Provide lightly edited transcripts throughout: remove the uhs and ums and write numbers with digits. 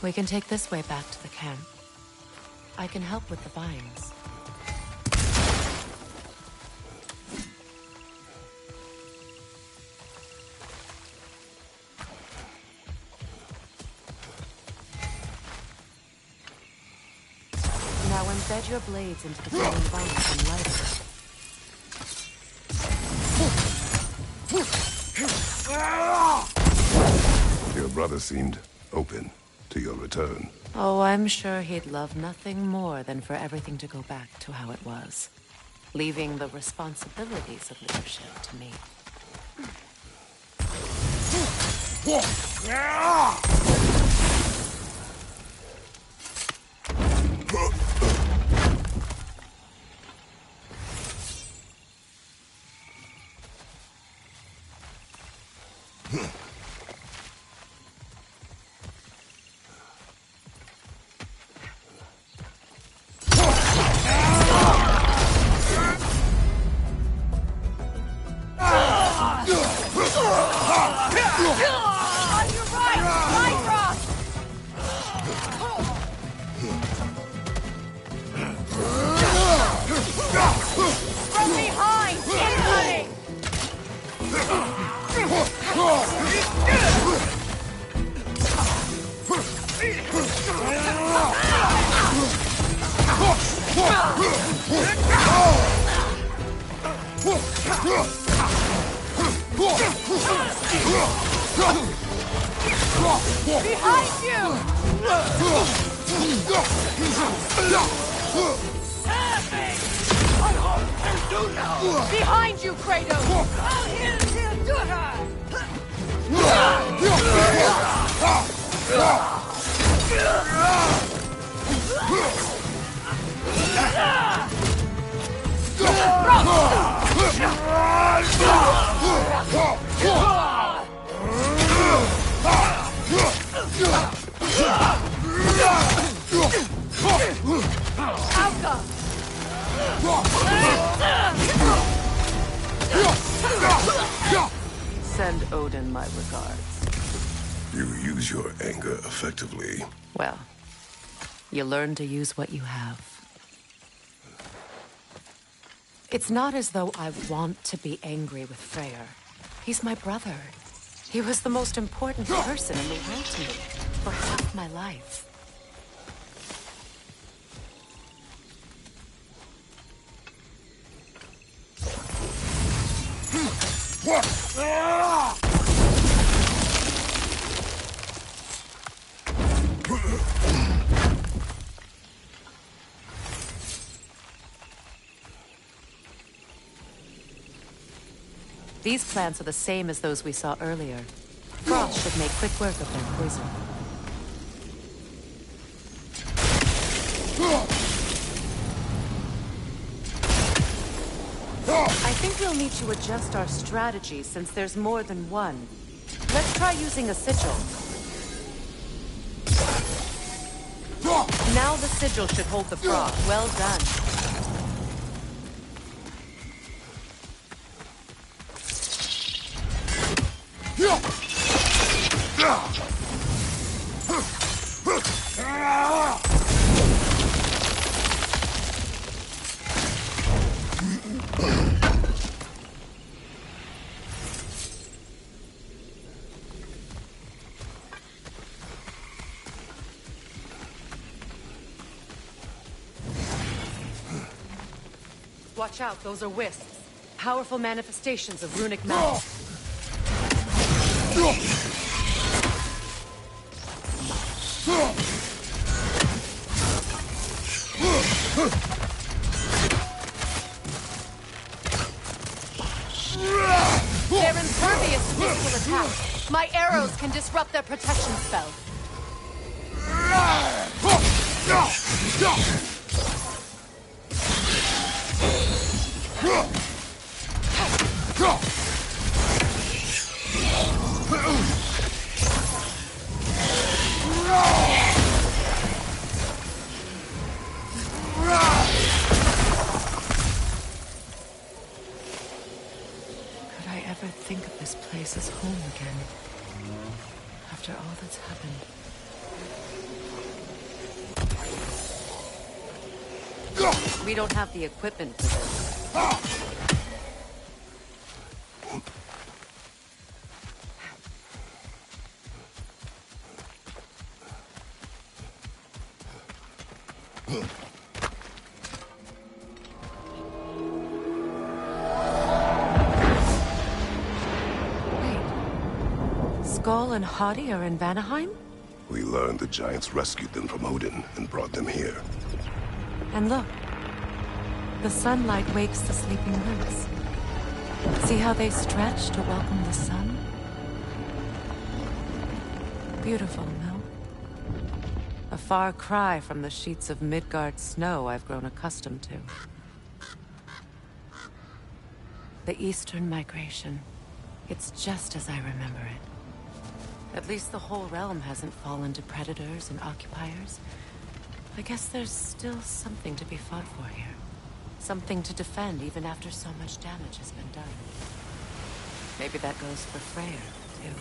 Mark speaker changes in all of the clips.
Speaker 1: We can take this way back to the camp. I can help with the vines. Now embed your blades into the growing vines and light it.
Speaker 2: Your brother seemed open to your return.
Speaker 1: Oh, I'm sure he'd love nothing more than for everything to go back to how it was, leaving the responsibilities of leadership to me.
Speaker 3: Behind you, Kratos!
Speaker 1: Send Odin my regards.
Speaker 2: You use your anger effectively.
Speaker 1: Well, you learn to use what you have. It's not as though I want to be angry with Freyr. He's my brother. He was the most important person in the world to me for half my life. These plants are the same as those we saw earlier. Frost should make quick work of their poison. I think we'll need to adjust our strategy since there's more than one. Let's try using a sigil. Now the sigil should hold the frog. Well done. Watch out, those are wisps. Powerful manifestations of runic magic. They're impervious to physical attack. My arrows can disrupt their protection spell. Could I ever think of this place as home again? After all that's happened. We don't have the equipment for this. Wait. Skull and Hadi are in Vanaheim?
Speaker 2: We learned the giants rescued them from Odin and brought them here.
Speaker 1: And look. The sunlight wakes the sleeping roots. See how they stretch to welcome the sun? Beautiful, no? A far cry from the sheets of Midgard snow I've grown accustomed to. The Eastern Migration. It's just as I remember it. At least the whole realm hasn't fallen to predators and occupiers. I guess there's still something to be fought for here. Something to defend even after so much damage has been done. Maybe that goes for Freyr, too.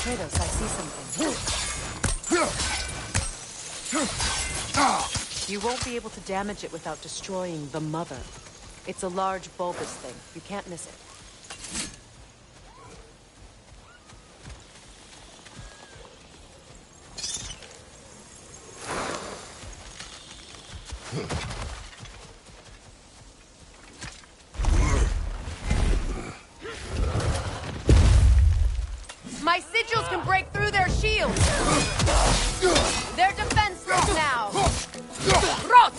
Speaker 1: Kratos, I see something. You won't be able to damage it without destroying the Mother. It's a large, bulbous thing. You can't miss it.
Speaker 3: My sigils can break through their shields! They're defenseless now! Rot!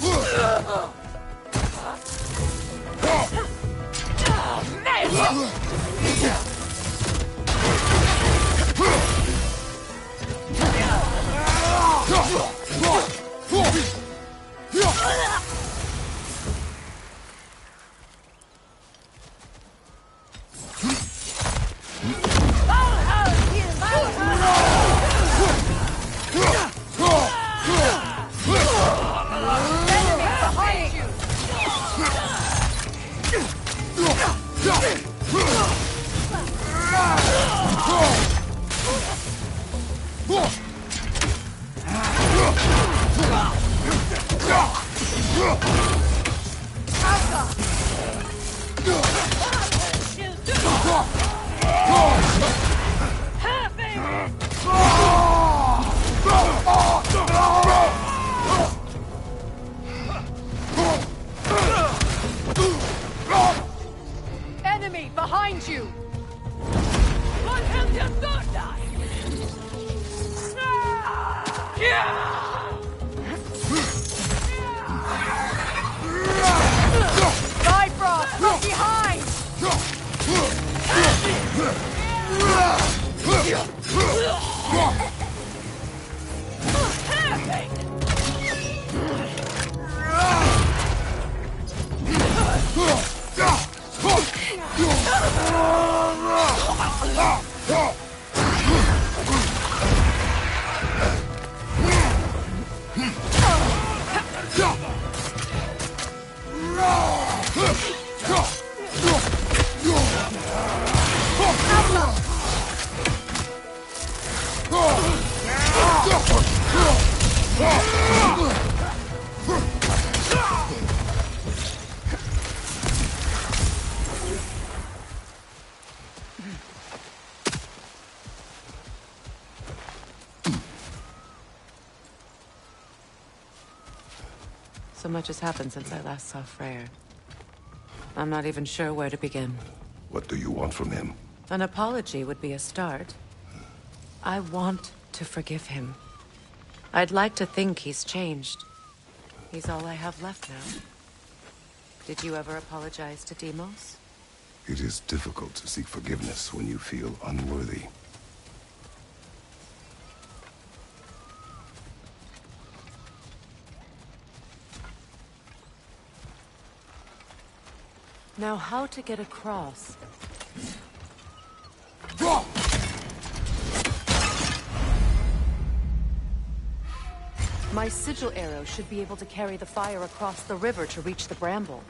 Speaker 3: Enemy behind you! Bifrost, look behind!
Speaker 1: So much has happened since I last saw Freyr. I'm not even sure where to begin.
Speaker 2: What do you want from him?
Speaker 1: An apology would be a start. I want to forgive him. I'd like to think he's changed. He's all I have left now. Did you ever apologize to Deimos?
Speaker 2: It is difficult to seek forgiveness when you feel unworthy.
Speaker 1: Now, how to get across? My sigil arrow should be able to carry the fire across the river to reach the bramble.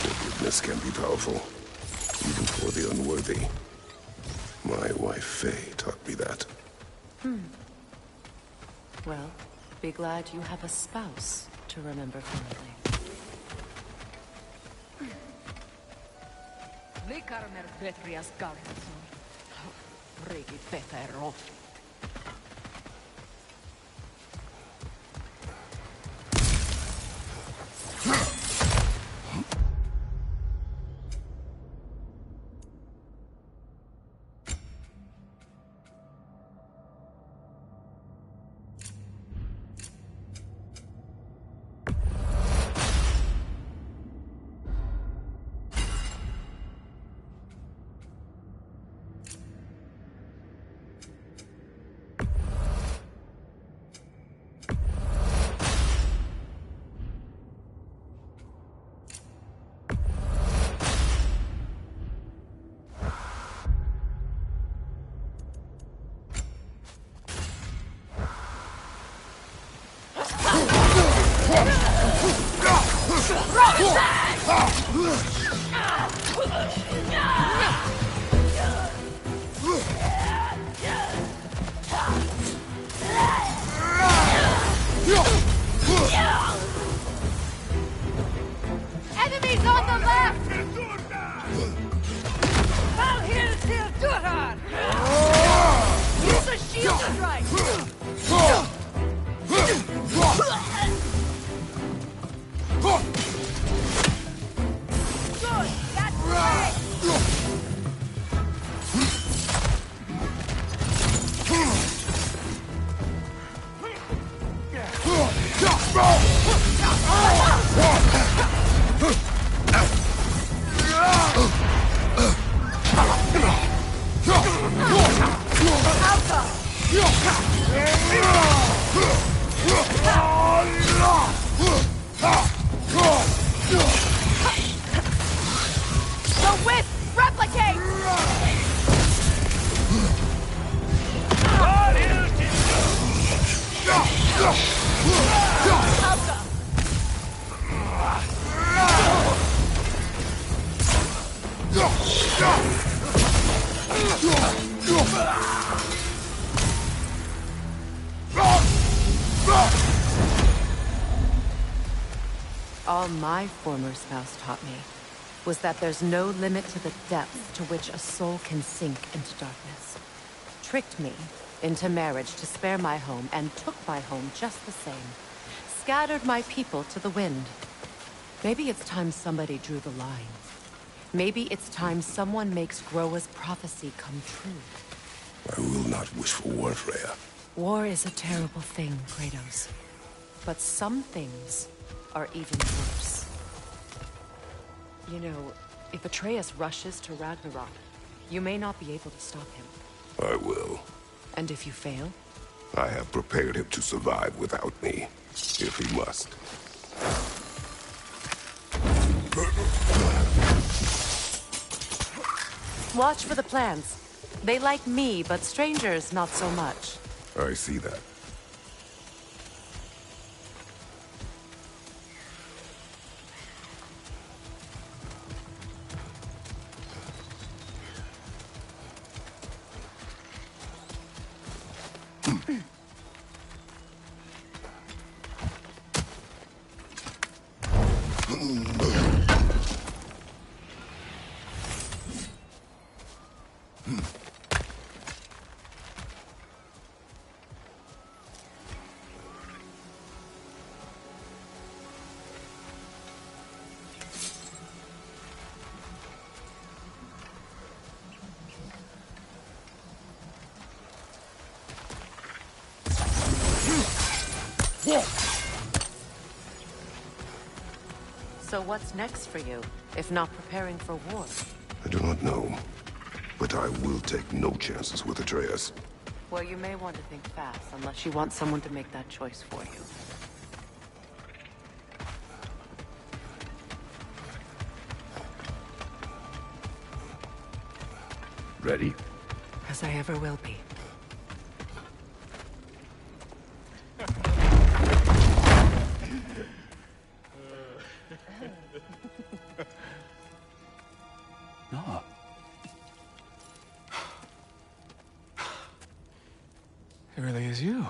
Speaker 2: Forgiveness can be powerful, even for the unworthy. My wife, Faye, taught me that.
Speaker 1: Well, be glad you have a spouse to remember fondly.
Speaker 3: Vikarmer Petrias Garrison. Rikit Fetero. Enemies on the left! Valhil till Durar! Use the shield strike! Good! That's right! Wisp, replicate! All my former spouse taught me was that there's no limit to the depth to which a soul can sink into darkness. Tricked me into marriage to spare my home, and took my home just the same. Scattered my people to the wind. Maybe it's time somebody drew the line. Maybe it's time someone makes Groa's prophecy come true.
Speaker 2: I will not wish for war, Freya.
Speaker 1: War is a terrible thing, Kratos. But some things are even worse. You know, if Atreus rushes to Ragnarok, you may not be able to stop him.
Speaker 2: I will.
Speaker 1: And if you fail?
Speaker 2: I have prepared him to survive without me, if he must.
Speaker 1: Watch for the plants. They like me, but strangers not so much.
Speaker 2: I see that.
Speaker 1: So what's next for you, if not preparing for war?
Speaker 2: I do not know, but I will take no chances with Atreus.
Speaker 1: Well, you may want to think fast, unless you want someone to make that choice for you.
Speaker 2: Ready?
Speaker 1: As I ever will be.
Speaker 4: No. It really is you.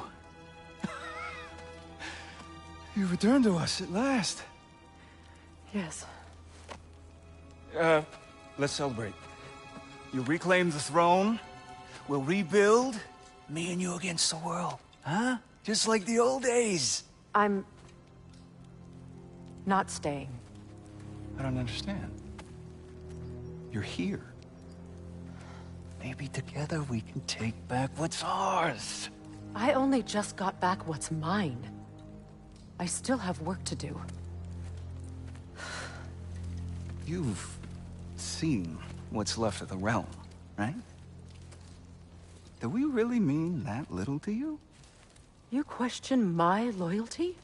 Speaker 4: You returned to us at last.
Speaker 1: Yes.
Speaker 4: Let's celebrate. You reclaim the throne. We'll rebuild. Me and you against the world. Huh? Just like the old days.
Speaker 1: I'm... not staying.
Speaker 4: I don't understand. You're here. Maybe together we can take back what's ours.
Speaker 1: I only just got back what's mine. I still have work to do.
Speaker 4: You've seen what's left of the realm, right? Do we really mean that little to you?
Speaker 1: You question my loyalty?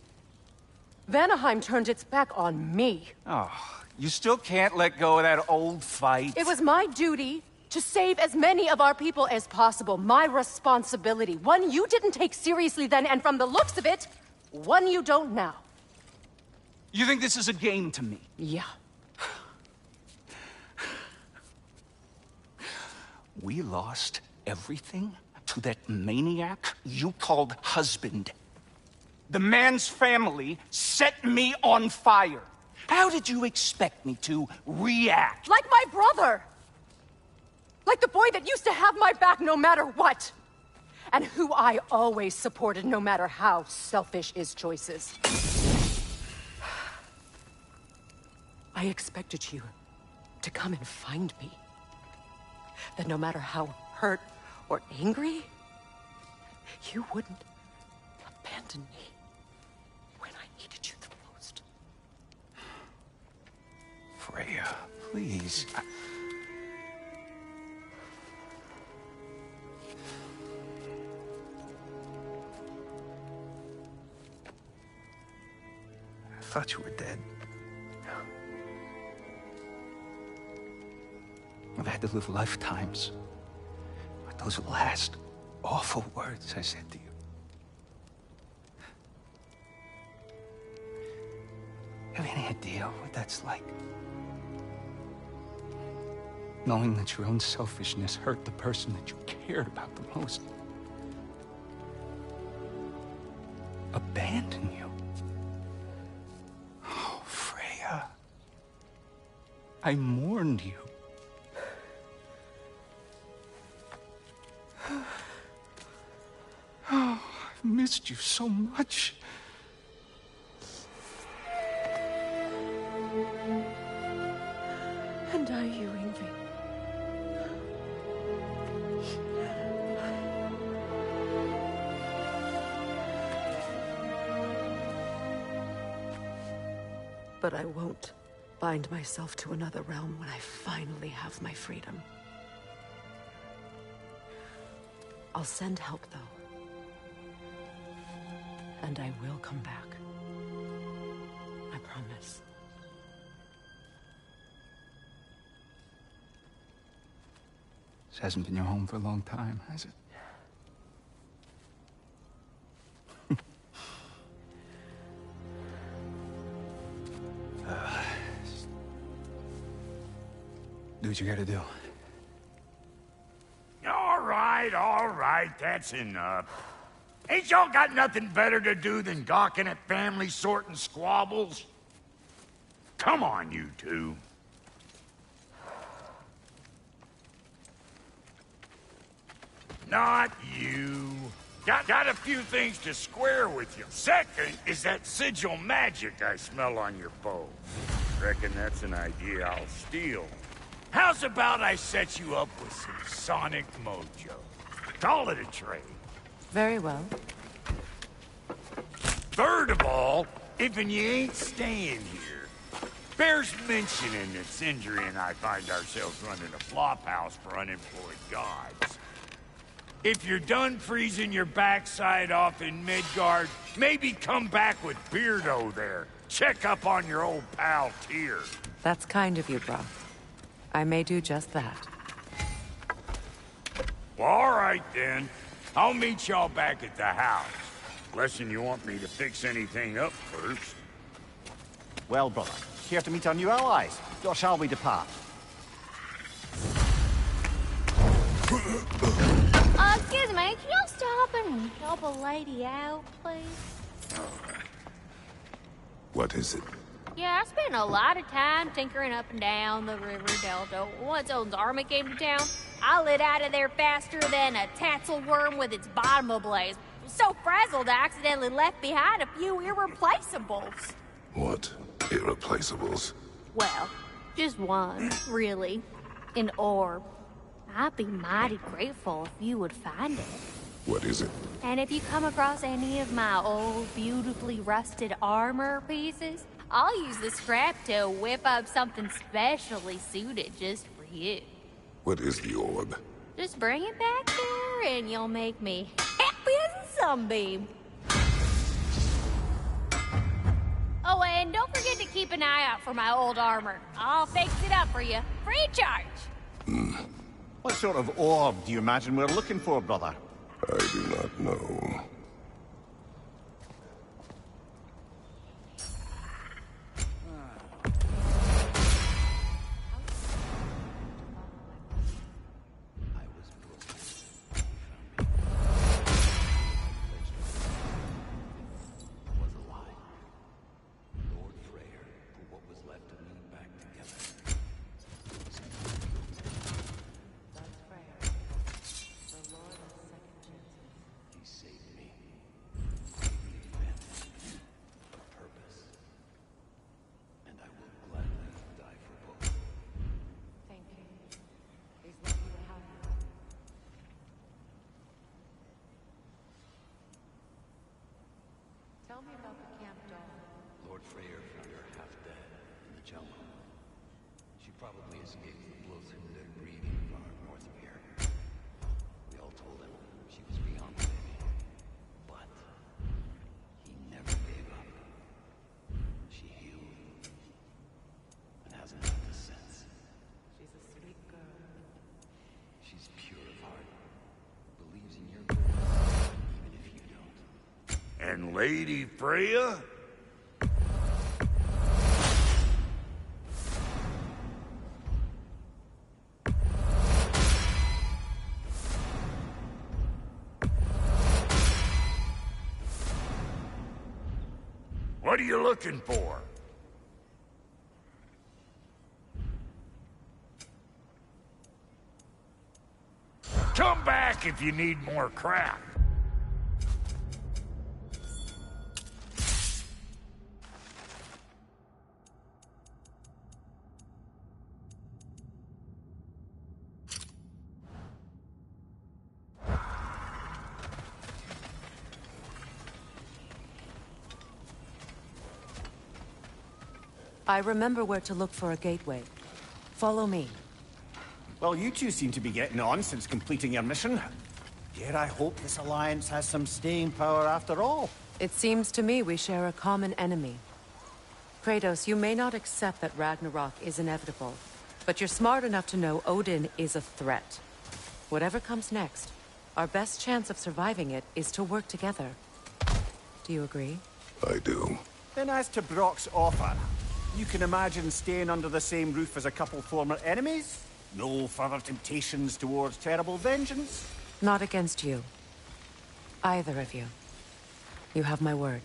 Speaker 1: Vanaheim turned its back on me.
Speaker 4: Oh, you still can't let go of that old fight?
Speaker 1: It was my duty to save as many of our people as possible. My responsibility. One you didn't take seriously then, and from the looks of it, one you don't now.
Speaker 4: You think this is a game to me?
Speaker 1: Yeah.
Speaker 4: We lost everything to that maniac you called husband. The man's family set me on fire. How did you expect me to react?
Speaker 1: Like my brother! Like the boy that used to have my back no matter what! And who I always supported no matter how selfish his choices. I expected you to come and find me. That no matter how hurt or angry, you wouldn't abandon me when I needed you the most.
Speaker 4: Freya, please. I thought you were dead. I've had to live lifetimes. But those last awful words I said to you. Have any idea what that's like? Knowing that your own selfishness hurt the person that you cared about the most. Abandon you. Oh, Freya. I mourned you. Oh, I've missed you so much.
Speaker 1: And are you, Ingrid? But I won't bind myself to another realm when I finally have my freedom. I'll send help, though. And I will come back. I promise.
Speaker 4: This hasn't been your home for a long time, has it? Do what you gotta do.
Speaker 5: All right, that's enough. Ain't y'all got nothing better to do than gawking at family sorting squabbles? Come on, you two. Not you. Got a few things to square with you. Second is that sigil magic I smell on your bow. Reckon that's an idea I'll steal. How's about I set you up with some sonic mojo? Call it a trade.
Speaker 1: Very well.
Speaker 5: Third of all, if you ain't staying here, bears mentioning that Sindri and I find ourselves running a flop house for unemployed gods. If you're done freezing your backside off in Midgard, maybe come back with Beardo there. Check up on your old pal Tyr.
Speaker 1: That's kind of you, bro. I may do just that.
Speaker 5: Well, all right, then. I'll meet y'all back at the house. Lesson you want me to fix anything up first.
Speaker 6: Well, brother, here to meet our new allies. Or shall we depart?
Speaker 7: Excuse me, can you stop and help a lady out, please?
Speaker 2: What is it?
Speaker 7: Yeah, I spent a lot of time tinkering up and down the river delta. Once Odin's army came to town, I lit out of there faster than a tassel worm with its bottom ablaze. So frazzled, I accidentally left behind a few irreplaceables.
Speaker 2: What? Irreplaceables?
Speaker 7: Well, just one, really. An orb. I'd be mighty grateful if you would find it.
Speaker 2: What is it?
Speaker 7: And if you come across any of my old, beautifully rusted armor pieces, I'll use the scrap to whip up something specially suited just for you.
Speaker 2: What is the orb?
Speaker 7: Just bring it back here and you'll make me happy as a sunbeam. Oh, and don't forget to keep an eye out for my old armor. I'll fix it up for you, free of charge.
Speaker 6: What sort of orb do you imagine we're looking for, brother?
Speaker 2: I do not know.
Speaker 1: Tell me about the camp doll.
Speaker 8: Lord Freyr found her half dead in the jungle. She probably escaped the blood-hindered breeding far north of here. We all told him she was beyond saving. But he never gave up. She healed and hasn't left us since.
Speaker 1: She's a sweet girl.
Speaker 5: And Lady Freya? What are you looking for? Come back if you need more crap.
Speaker 3: I remember where to look for a gateway. Follow me.
Speaker 6: Well, you two seem to be getting on since completing your mission. Dare I hope this alliance has some staying power after all?
Speaker 3: It seems to me we share a common enemy. Kratos, you may not accept that Ragnarok is inevitable, but you're smart enough to know Odin is a threat. Whatever comes next, our best chance of surviving it is to work together. Do you agree?
Speaker 2: I do.
Speaker 6: Then as to Brock's offer, you can imagine staying under the same roof as a couple former enemies? No further temptations towards terrible vengeance?
Speaker 3: Not against you. Either of you. You have my word.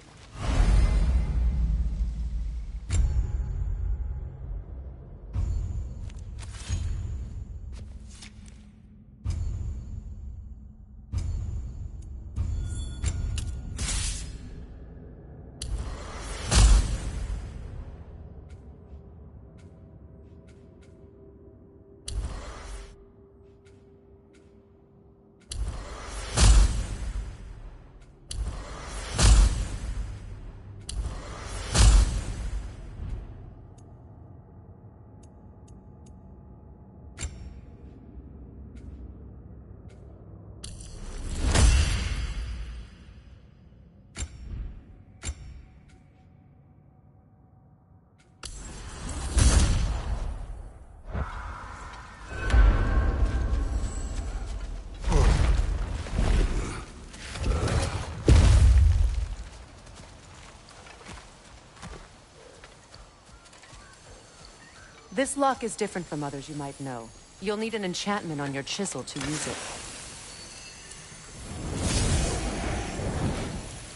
Speaker 3: This lock is different from others you might know. You'll need an enchantment on your chisel to use it.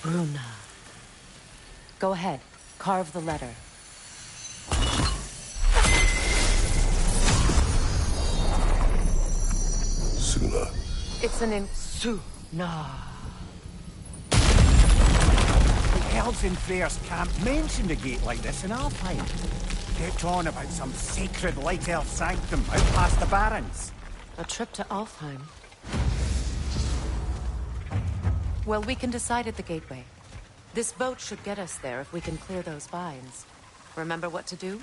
Speaker 3: Bruna. Go ahead. Carve the letter.
Speaker 2: Suna.
Speaker 3: It's an Suna.
Speaker 6: The elves in Freyr's camp mentioned a gate like this in Alpine. Kept on about some sacred light elf sanctum out past the Barrens.
Speaker 3: A trip to Alfheim. Well, we can decide at the gateway. This boat should get us there if we can clear those vines. Remember what to do?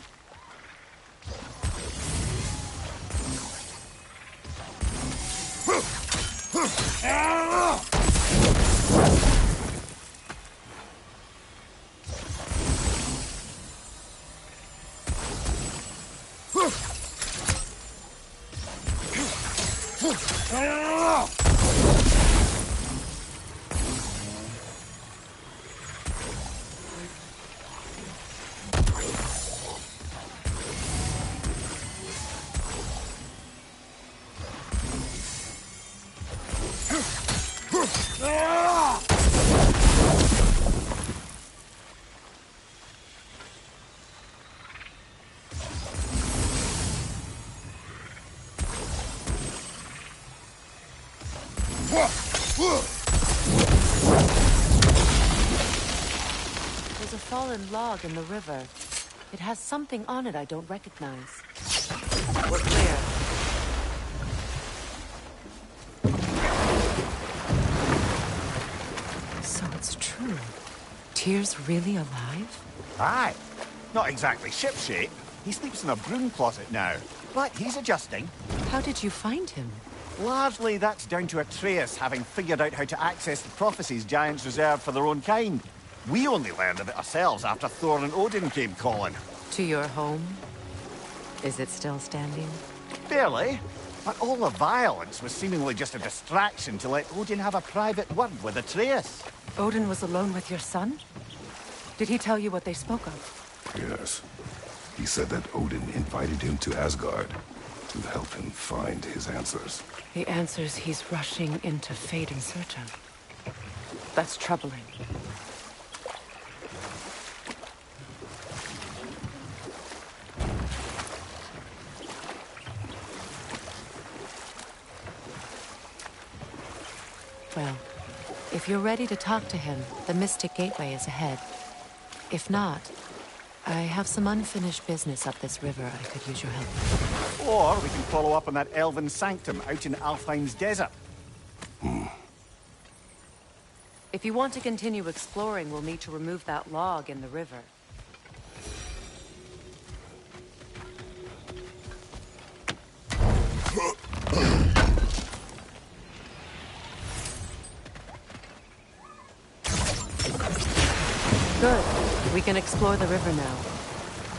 Speaker 3: There's a fallen log in the river. It has something on it I don't recognize. We're clear. So it's true. Tyr's really alive?
Speaker 6: Aye. Not exactly shipshape. He sleeps in a broom closet now. But he's adjusting.
Speaker 3: How did you find him?
Speaker 6: Largely, that's down to Atreus having figured out how to access the prophecies giants reserved for their own kind. We only learned of it ourselves after Thor and Odin came calling.
Speaker 3: To your home? Is it still standing?
Speaker 6: Barely. But all the violence was seemingly just a distraction to let Odin have a private word with Atreus.
Speaker 3: Odin was alone with your son? Did he tell you what they spoke of?
Speaker 2: Yes. He said that Odin invited him to Asgard to help him find his answers.
Speaker 3: The answers he's rushing into fate in search of. That's troubling. Well, if you're ready to talk to him, the Mystic Gateway is ahead. If not, I have some unfinished business up this river I could use your help with.
Speaker 6: Or we can follow up on that elven sanctum out in Alfheim's desert.
Speaker 3: If you want to continue exploring, we'll need to remove that log in the river. Good. We can explore the river now,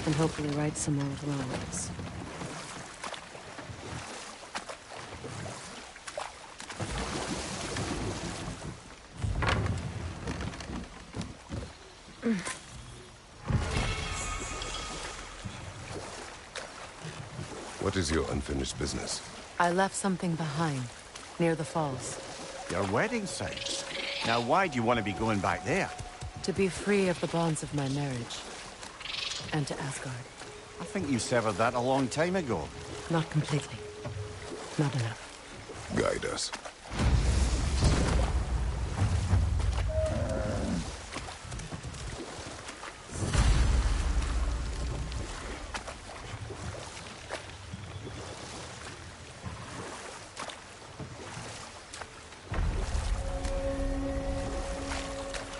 Speaker 3: and hopefully right some old wrongs.
Speaker 2: What is your unfinished business?
Speaker 3: I left something behind, near the falls.
Speaker 6: Your wedding site. Now, why do you want to be going back there?
Speaker 3: To be free of the bonds of my marriage. And to Asgard.
Speaker 6: I think you severed that a long time ago.
Speaker 3: Not completely. Not enough.
Speaker 2: Guide us.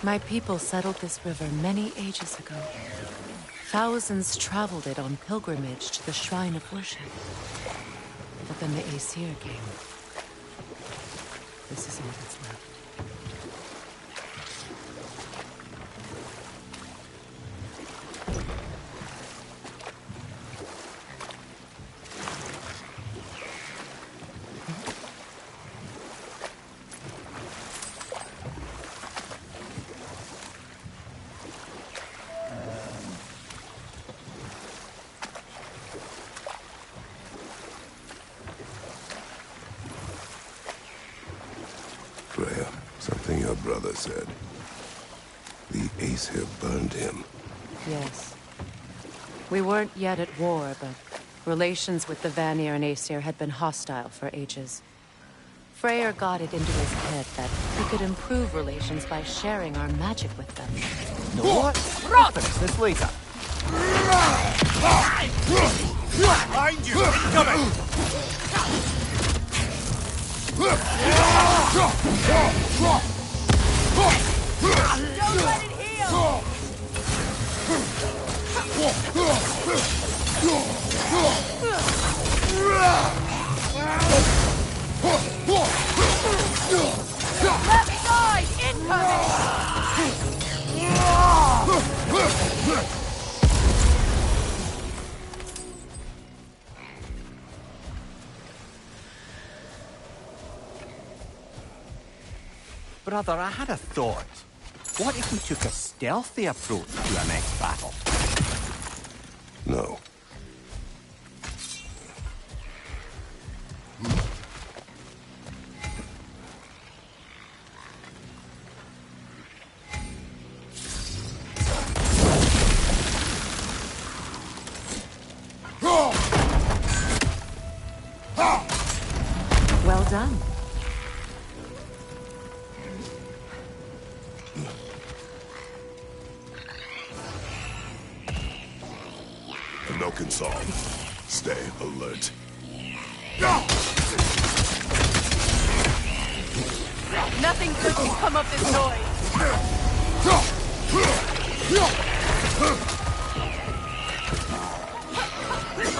Speaker 3: My people settled this river many ages ago. Thousands traveled it on pilgrimage to the shrine of worship. But then the Aesir came. This is all that's left.
Speaker 2: Freya, something your brother said. The Aesir burned him.
Speaker 3: Yes. We weren't yet at war, but relations with the Vanir and Aesir had been hostile for ages. Freyr got it into his head that he could improve relations by sharing our magic with them.
Speaker 6: What? We'll finish this later. Behind you! Incoming!
Speaker 7: Don't let it heal! Left side incoming!
Speaker 6: Brother, I had a thought. What if we took a stealthy approach to our next battle?
Speaker 2: No.
Speaker 3: Well done.
Speaker 2: No console. Stay alert.
Speaker 3: Nothing good can come of this noise.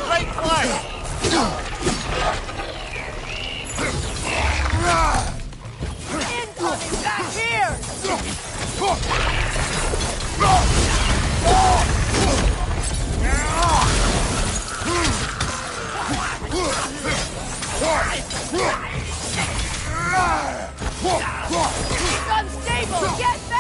Speaker 6: Right flank!
Speaker 7: Incoming back here! It's unstable! Get back!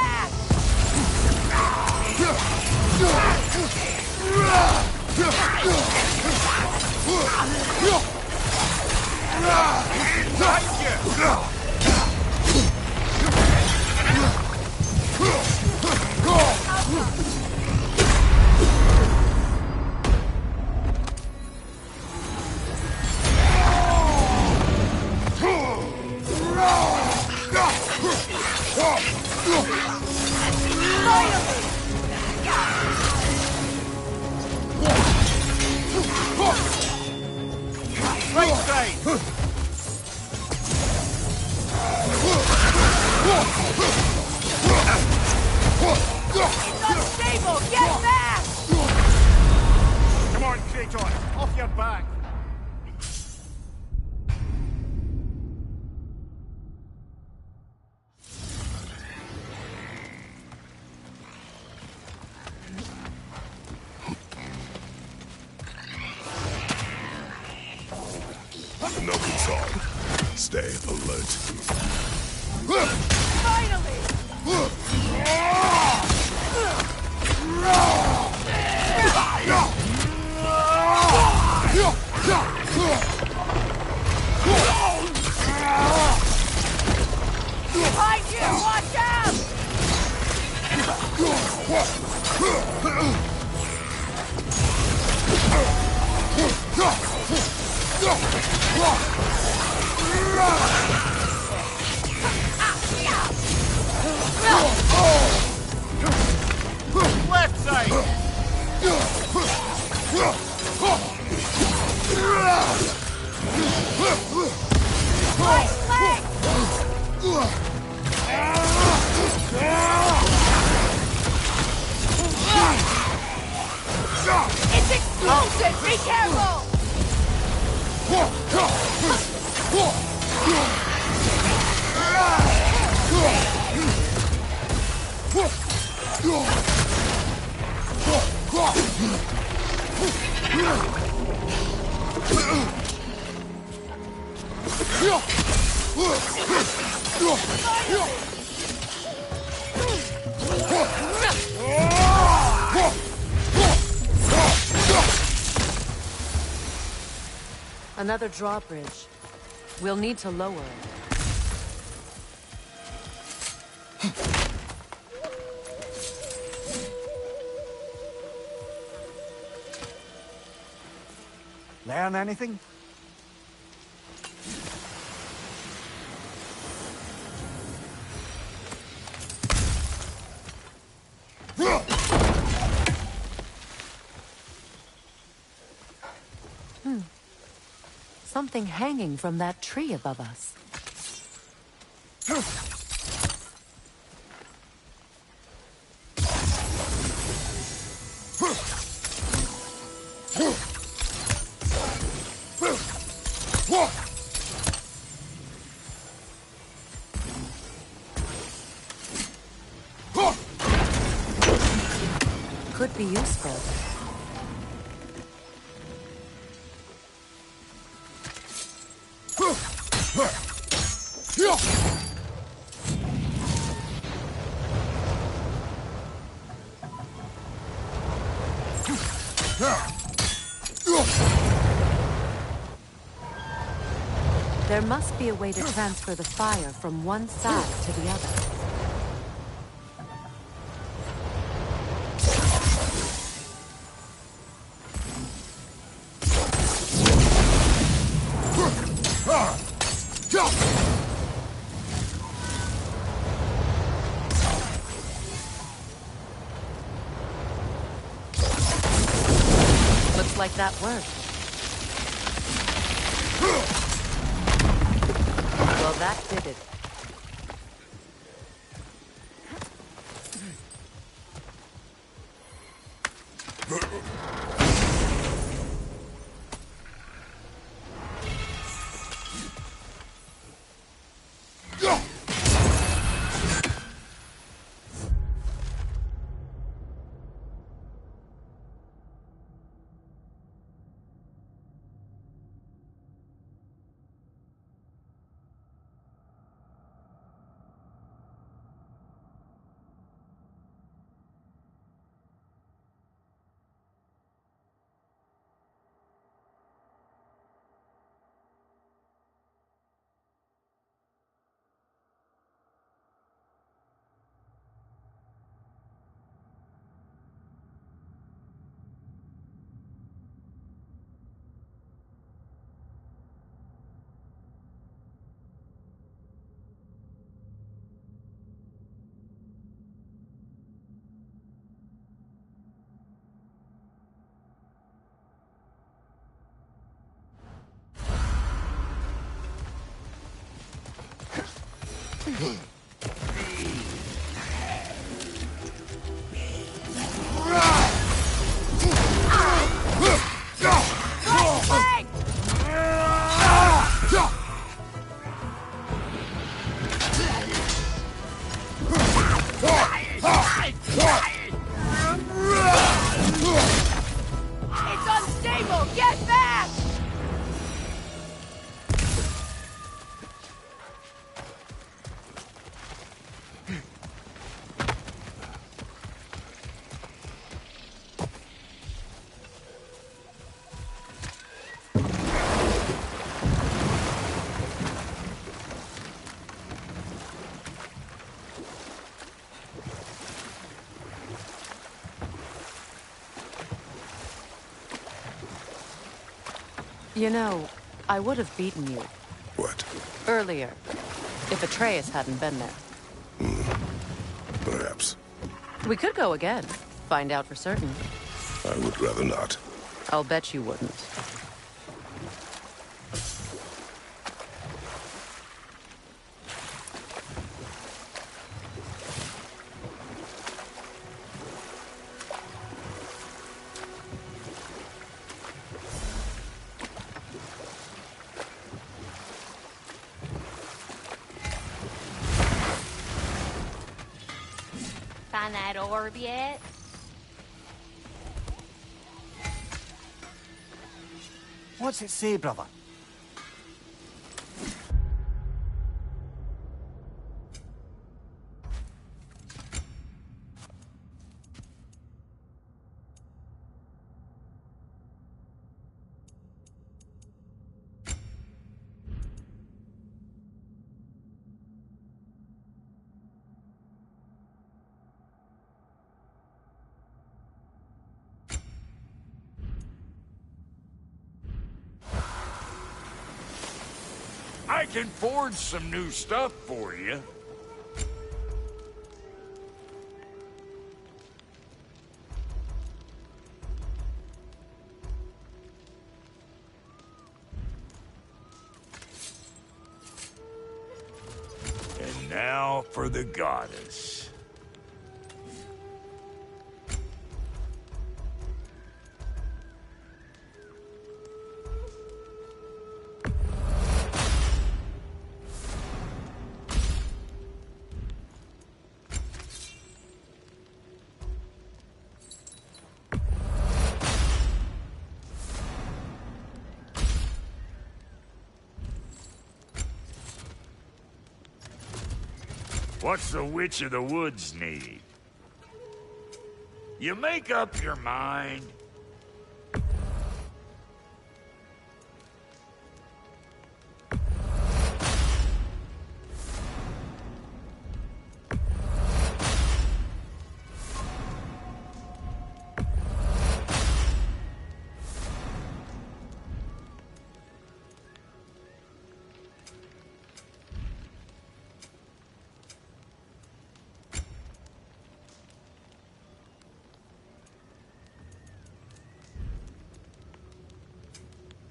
Speaker 2: No control. Stay alert.
Speaker 3: Finally! Behind you! Watch out!
Speaker 6: Left side!
Speaker 3: Right leg! It's explosive! Be careful! Another drawbridge. We'll need to lower it.
Speaker 6: Learn anything?
Speaker 3: Something hanging from that tree above us. Could be useful. There must be a way to transfer the fire from one side to the other. Looks like that worked. Well, that did it.
Speaker 7: It's unstable! Get back!
Speaker 3: You know, I would have beaten you
Speaker 2: What?
Speaker 3: earlier if Atreus hadn't been there.
Speaker 2: Perhaps.
Speaker 3: We could go again, find out for certain.
Speaker 2: I would rather not.
Speaker 3: I'll bet you wouldn't.
Speaker 7: Find that orb yet?
Speaker 6: What's it say, brother?
Speaker 5: I can forge some new stuff for you. And now for the goddess. What's the Witch of the Woods need? You make up your mind.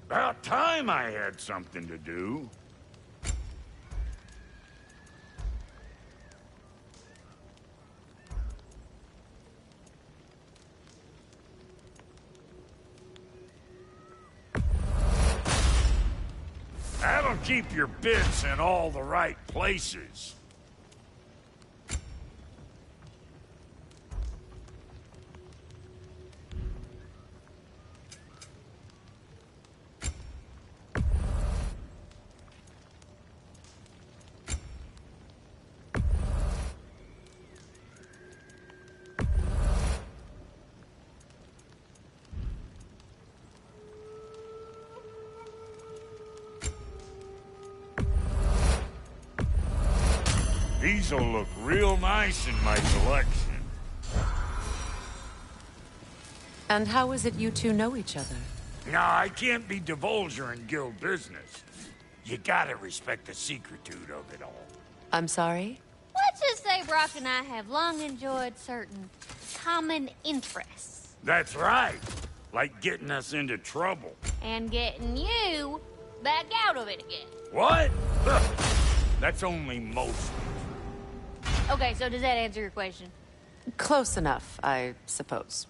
Speaker 5: About time I had something to do. That'll keep your bits in all the right places. These'll look real nice in my collection.
Speaker 3: And how is it you two know each other?
Speaker 5: Nah, I can't be divulger in guild business. You gotta respect the secretude of it all.
Speaker 3: I'm sorry?
Speaker 7: Let's just say Brock and I have long enjoyed certain common interests.
Speaker 5: That's right. Like getting us into trouble.
Speaker 7: And getting you back out of it again.
Speaker 5: What? That's only mostly.
Speaker 7: Okay, so does that answer your question?
Speaker 3: Close enough, I suppose.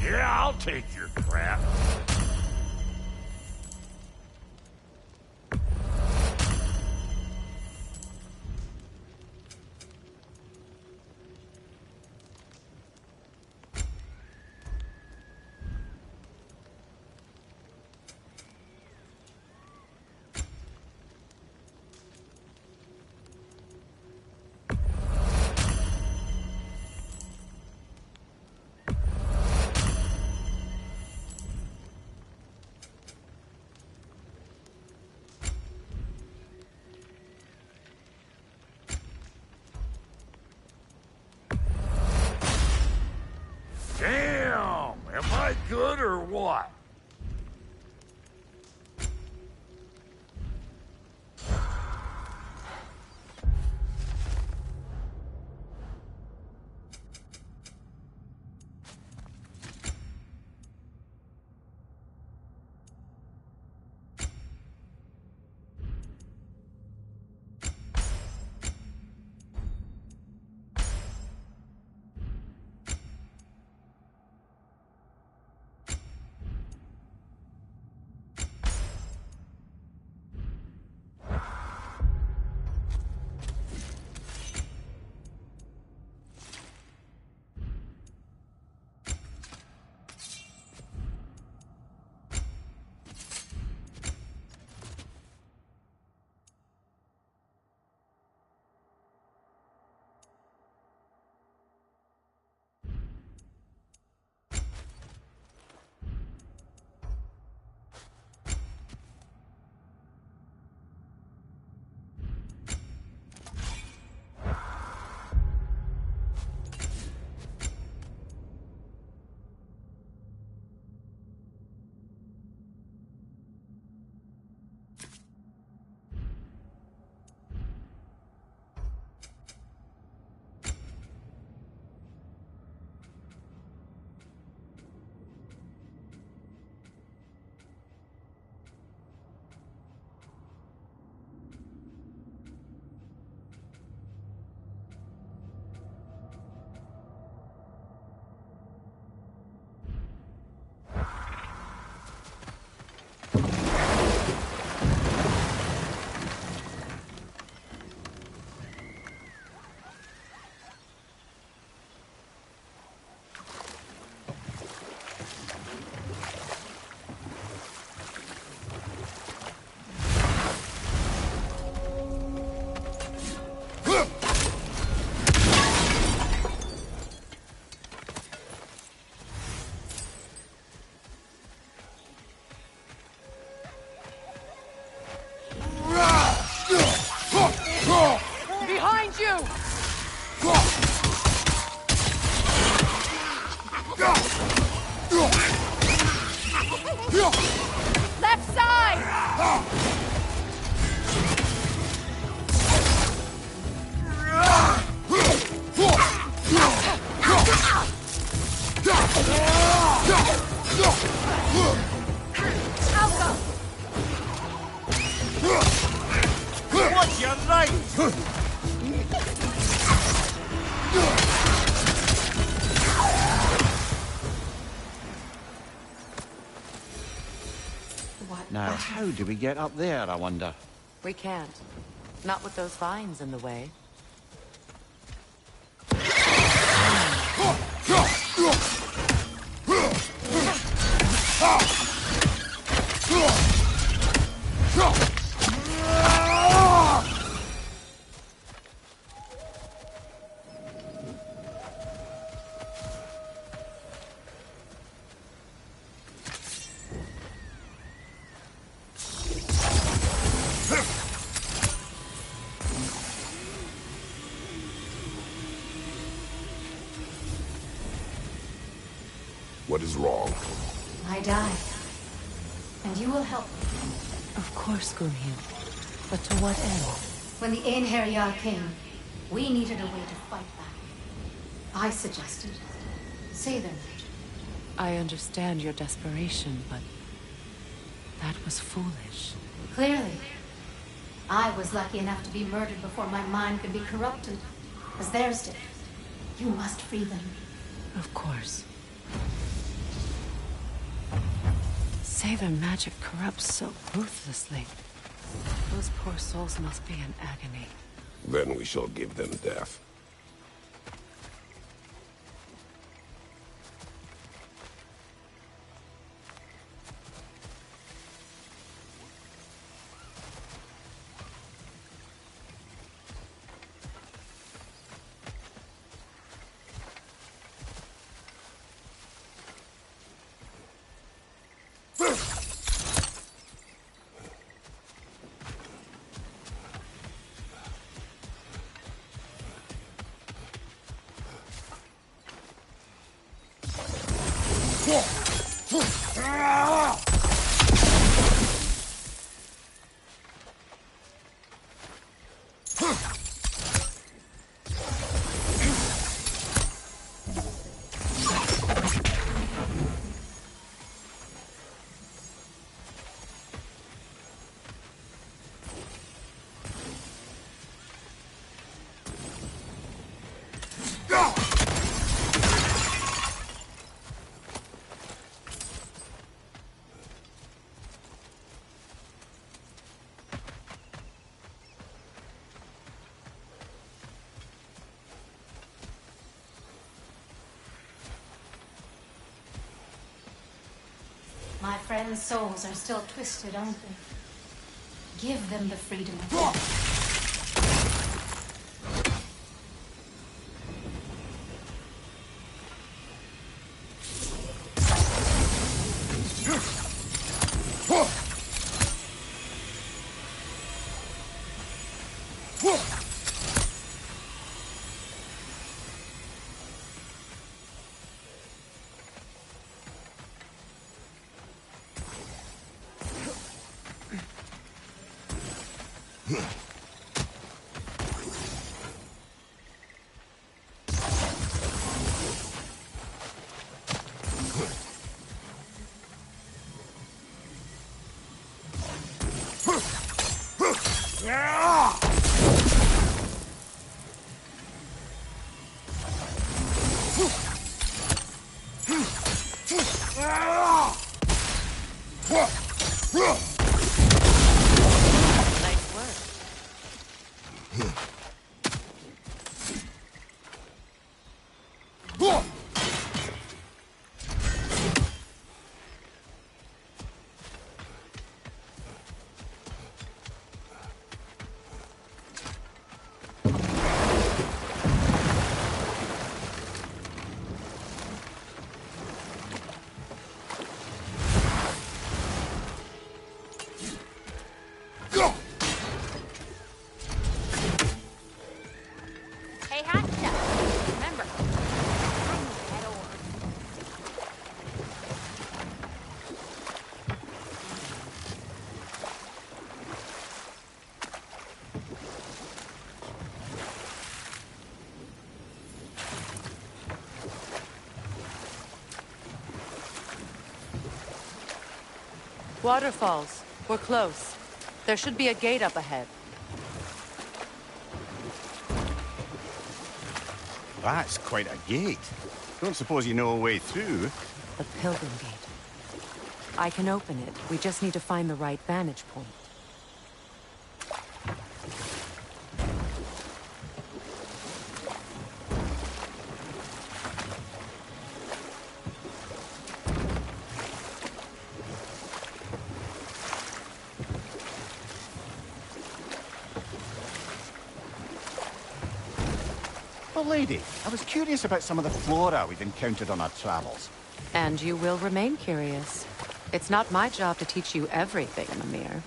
Speaker 5: Yeah, I'll take your crap. Damn! Am I good or what?
Speaker 3: Behind you! Left side!
Speaker 6: What's your name? Now, how do we get up there, I wonder?
Speaker 3: We can't. Not with those vines in the way.
Speaker 2: What is wrong?
Speaker 9: I died. And you will help me.
Speaker 3: Of course, Gunhild.
Speaker 1: But to what end?
Speaker 9: When the Einherjar came, we needed a way to fight back. I suggested say their magic.
Speaker 1: I understand your desperation, but that was foolish.
Speaker 9: Clearly. I was lucky enough to be murdered before my mind could be corrupted, as theirs did. You must free them.
Speaker 1: Of course. Say their magic corrupts so ruthlessly. Those poor souls must be in agony.
Speaker 2: Then we shall give them death.
Speaker 9: My friends' souls are still twisted, aren't they? Give them the freedom of death.
Speaker 1: Nice work.
Speaker 7: Hey, hot stuff. Remember, I need that ore.
Speaker 1: Waterfalls. We're close. There should be a gate up ahead.
Speaker 6: That's quite a gate. Don't suppose you know a way through?
Speaker 1: The Pilgrim Gate. I can open it. We just need to find the right vantage point.
Speaker 6: Well, lady, I was curious about some of the flora we've encountered on our travels.
Speaker 1: And you will remain curious. It's not my job to teach you everything, Mimir.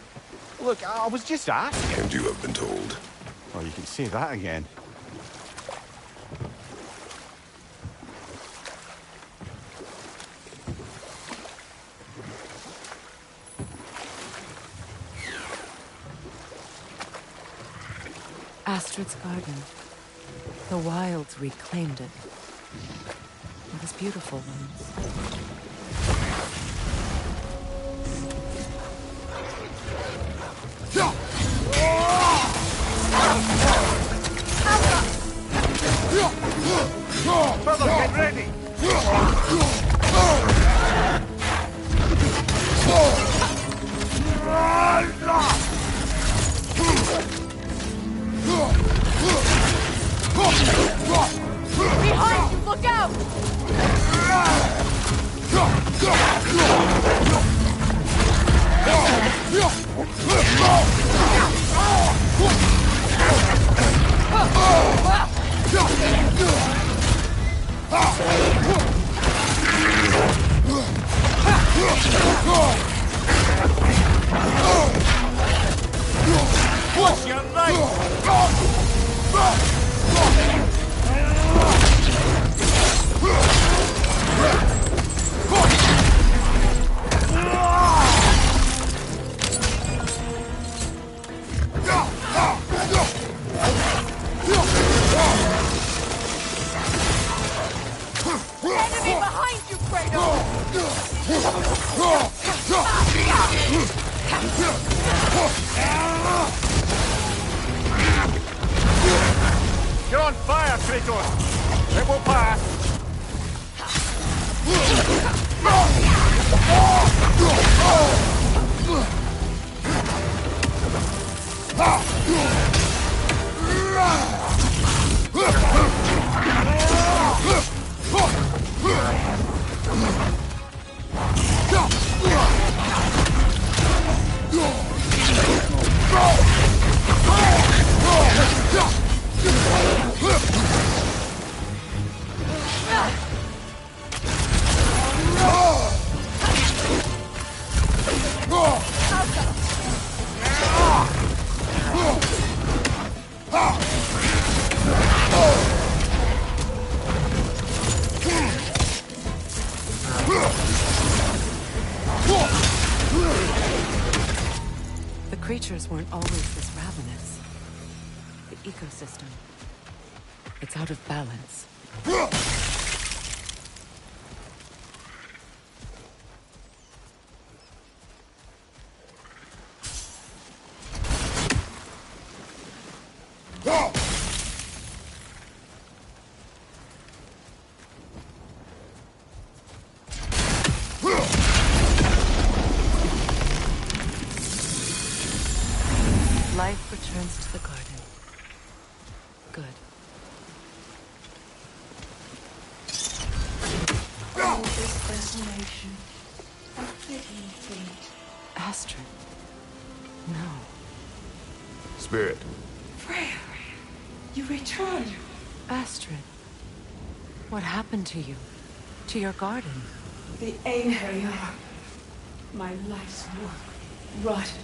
Speaker 6: Look, I was just asking.
Speaker 2: And you have been told.
Speaker 6: Well, you can say that again.
Speaker 1: Astrid's garden. The wilds reclaimed it. It was beautiful once.
Speaker 6: Brother, get ready!
Speaker 7: Behind you! Look out!
Speaker 6: What's your
Speaker 7: Enemy behind you, Kratos!
Speaker 6: You're on fire, Kratos! It will pass!
Speaker 1: The creatures weren't always this ravenous. The ecosystem. It's out of balance. Life returns to the garden. Good.
Speaker 9: All this desolation and fitting fate.
Speaker 1: Astrid. No.
Speaker 2: Spirit.
Speaker 9: Freya, you return.
Speaker 1: Astrid. What happened to you? To your garden?
Speaker 9: The Einherjar. My life's work rotted.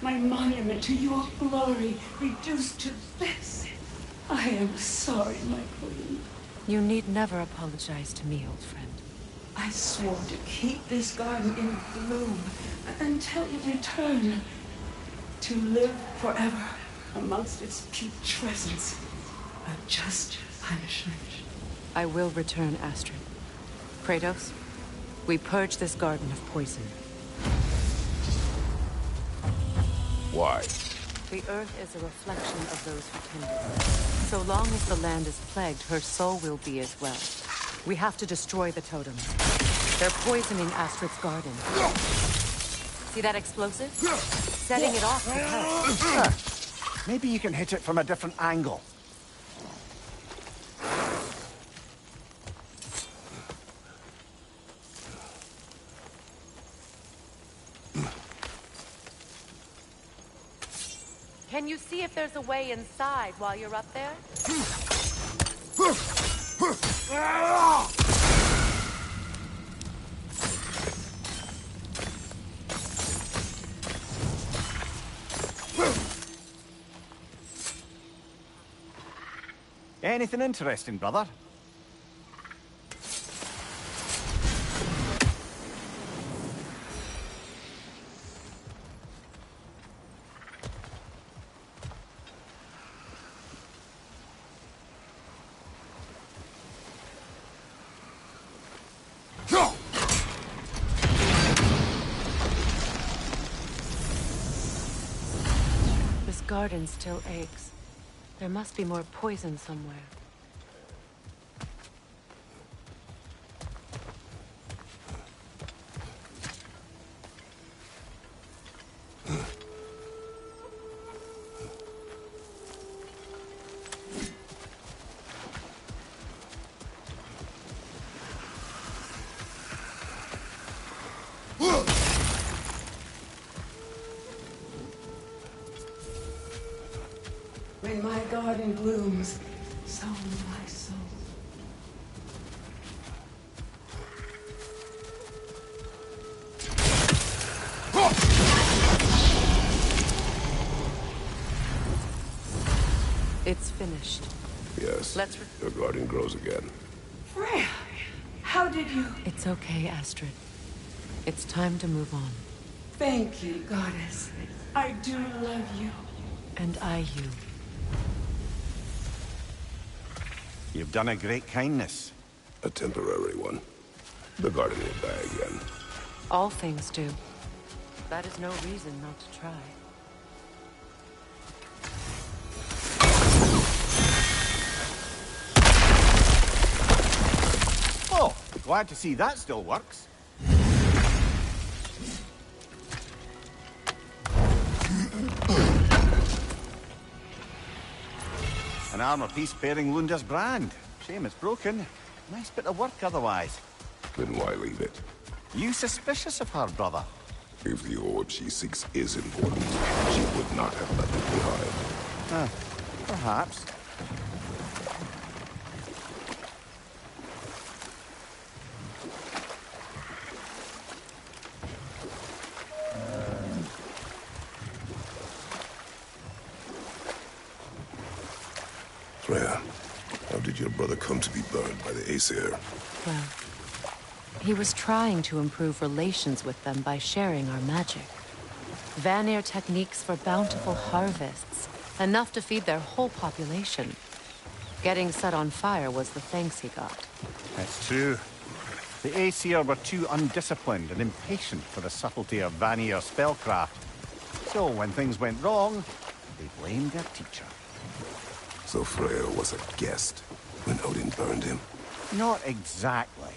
Speaker 9: My monument to your glory reduced to this. I am sorry, my queen.
Speaker 1: You need never apologize to me, old friend.
Speaker 9: I swore to keep this garden in bloom until you return. To live forever amongst its putrescence. A just punishment.
Speaker 1: I will return, Astrid. Kratos, we purge this garden of poison.
Speaker 2: Why?
Speaker 1: The earth is a reflection of those who tend it. So long as the land is plagued, her soul will be as well. We have to destroy the totems. They're poisoning Astrid's garden. See that explosive? Setting it off with her.
Speaker 6: Maybe you can hit it from a different angle.
Speaker 1: Can you see if there's a way inside while you're up there?
Speaker 6: Anything interesting, brother?
Speaker 1: garden still aches. There must be more poison somewhere.
Speaker 9: When my garden blooms, so will my soul.
Speaker 1: It's finished.
Speaker 2: Yes. Your garden grows again.
Speaker 9: Freya, how did you...
Speaker 1: It's okay, Astrid. It's time to move on.
Speaker 9: Thank you, goddess. I do love you.
Speaker 1: And I you.
Speaker 6: You've done a great kindness.
Speaker 2: A temporary one. The garden will die again.
Speaker 1: All things do. That is no reason not to try.
Speaker 6: Oh, glad to see that still works. An armor piece bearing Lunda's brand. Shame it's broken. Nice bit of work otherwise.
Speaker 2: Then why leave it?
Speaker 6: You suspicious of her, brother?
Speaker 2: If the orb she seeks is important, she would not have left it behind.
Speaker 6: Perhaps.
Speaker 2: Freya, how did your brother come to be burned by the Aesir?
Speaker 1: Well, he was trying to improve relations with them by sharing our magic. Vanir techniques for bountiful harvests, enough to feed their whole population. Getting set on fire was the thanks he got.
Speaker 6: That's true. The Aesir were too undisciplined and impatient for the subtlety of Vanir spellcraft. So when things went wrong, they blamed their teacher.
Speaker 2: So Freya was a guest when Odin burned him?
Speaker 6: Not exactly.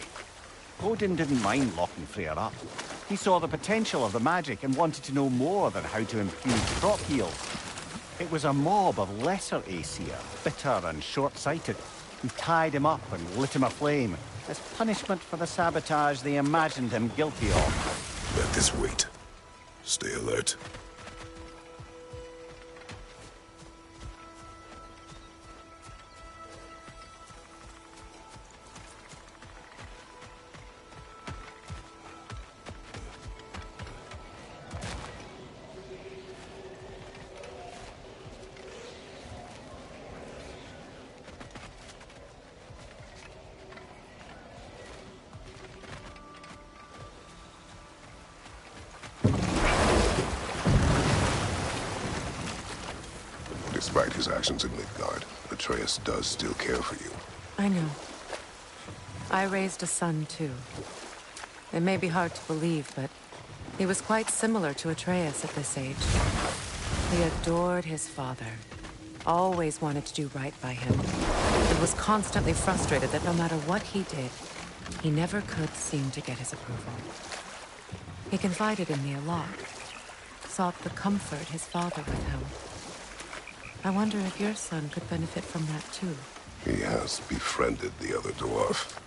Speaker 6: Odin didn't mind locking Freya up. He saw the potential of the magic and wanted to know more than how to improve crop yield. It was a mob of lesser Aesir, bitter and short-sighted, who tied him up and lit him aflame as punishment for the sabotage they imagined him guilty of.
Speaker 2: Let this wait. Stay alert. Despite his actions in Midgard, Atreus does still care for you.
Speaker 1: I know. I raised a son, too. It may be hard to believe, but he was quite similar to Atreus at this age. He adored his father, always wanted to do right by him, and was constantly frustrated that no matter what he did, he never could seem to get his approval. He confided in me a lot, sought the comfort his father withheld. I wonder if your son could benefit from that, too.
Speaker 2: He has befriended the other dwarf.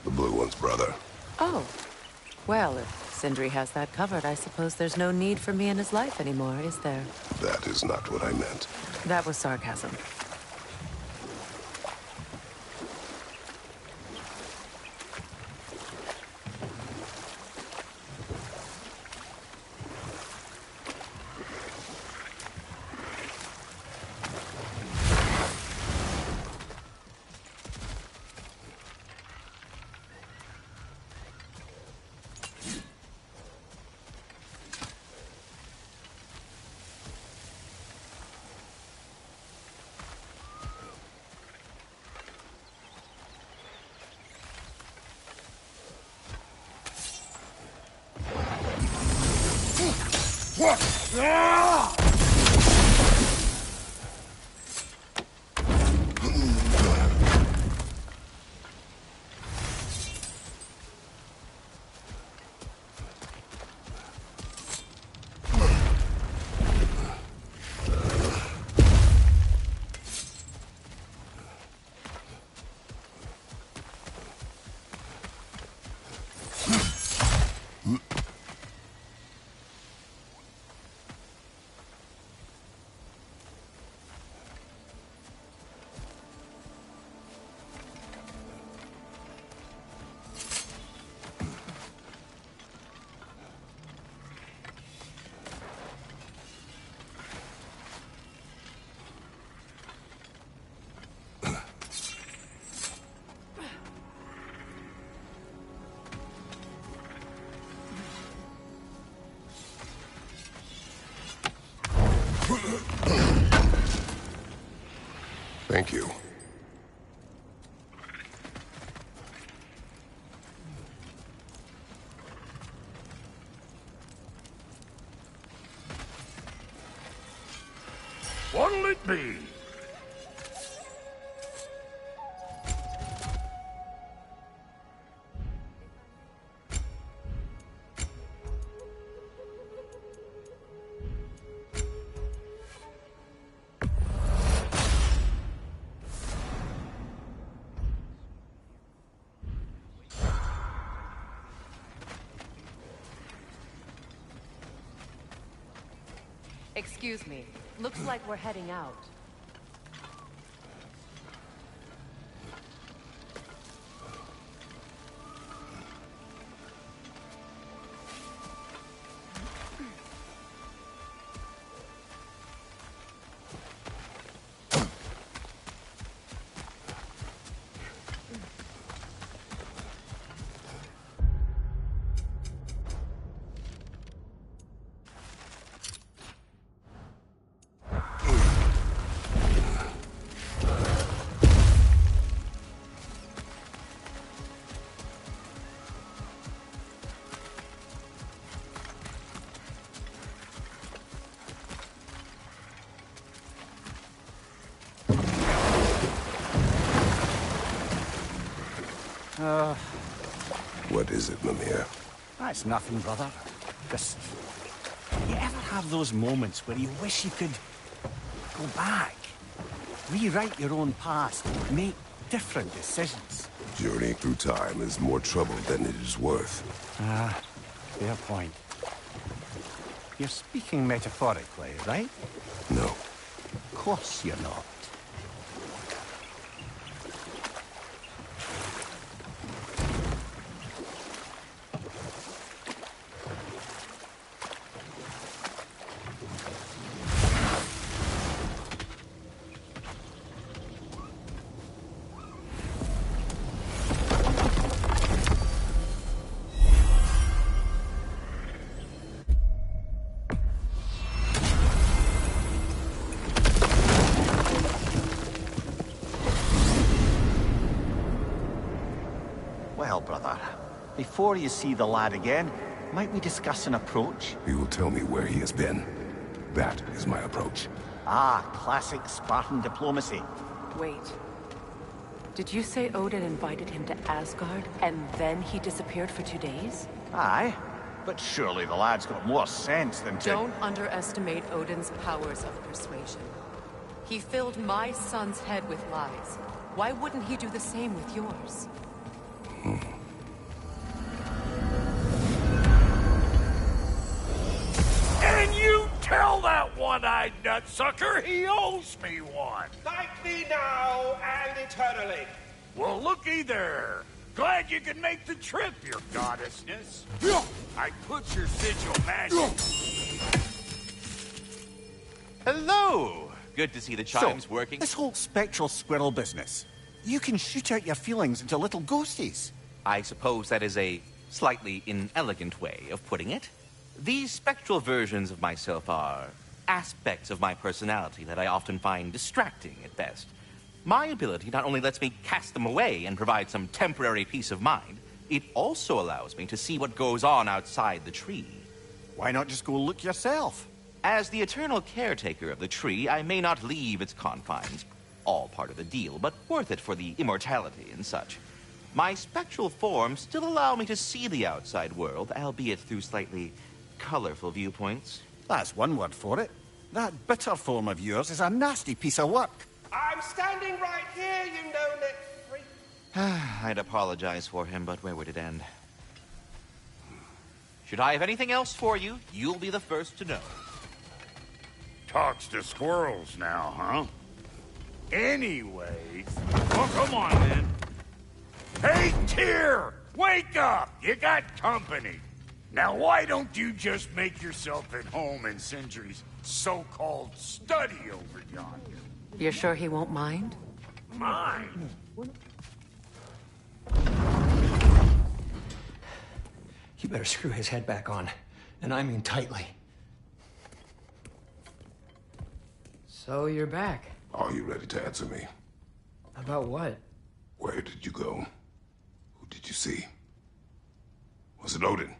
Speaker 2: The Blue One's brother.
Speaker 1: Oh. Well, if Sindri has that covered, I suppose there's no need for me in his life anymore, is there?
Speaker 2: That is not what I meant.
Speaker 1: That was sarcasm.
Speaker 2: Thank you.
Speaker 5: What'll it be?
Speaker 3: Excuse me. Looks like we're heading out.
Speaker 2: What is it, Mimir?
Speaker 6: That's nothing, brother. Just... You ever have those moments where you wish you could go back? Rewrite your own past, make different decisions?
Speaker 2: Journeying through time is more trouble than it is worth.
Speaker 6: Ah, fair point. You're speaking metaphorically, right?
Speaker 2: No.
Speaker 6: Of course you're not. Well, brother, before you see the lad again, might we discuss an approach?
Speaker 2: He will tell me where he has been. That is my approach.
Speaker 6: Ah, classic Spartan diplomacy.
Speaker 3: Wait. Did you say Odin invited him to Asgard, and then he disappeared for 2 days?
Speaker 6: Aye, but surely the lad's got more sense than to...
Speaker 3: Don't underestimate Odin's powers of persuasion. He filled my son's head with lies. Why wouldn't he do the same with yours?
Speaker 5: And you tell that one-eyed nutsucker he owes me one.
Speaker 10: Thank me now and eternally.
Speaker 5: Well, looky there. Glad you could make the trip, your goddessness. I put your sigil magic.
Speaker 11: Hello! Good to see the chimes working.
Speaker 6: This whole spectral squirrel business. You can shoot out your feelings into little ghosties.
Speaker 11: I suppose that is a slightly inelegant way of putting it. These spectral versions of myself are aspects of my personality that I often find distracting at best. My ability not only lets me cast them away and provide some temporary peace of mind, it also allows me to see what goes on outside the tree.
Speaker 6: Why not just go look yourself?
Speaker 11: As the eternal caretaker of the tree, I may not leave its confines. All part of the deal, but worth it for the immortality and such. My spectral forms still allow me to see the outside world, albeit through slightly colorful viewpoints.
Speaker 6: That's one word for it. That bitter form of yours is a nasty piece of work.
Speaker 10: I'm standing right here, you no-neck freak.
Speaker 11: I'd apologize for him, but where would it end? Should I have anything else for you, you'll be the first to know.
Speaker 5: Talks to squirrels now, huh? Anyway... Oh, come on, then. Hey, Tyr! Wake up! You got company. Now, why don't you just make yourself at home in Sindri's so-called study over yonder?
Speaker 3: You're sure he won't mind?
Speaker 5: Mine?
Speaker 12: You better screw his head back on. And I mean tightly.
Speaker 13: So you're back.
Speaker 2: Are you ready to answer me?
Speaker 13: About what?
Speaker 2: Where did you go? Who did you see? Was it Odin?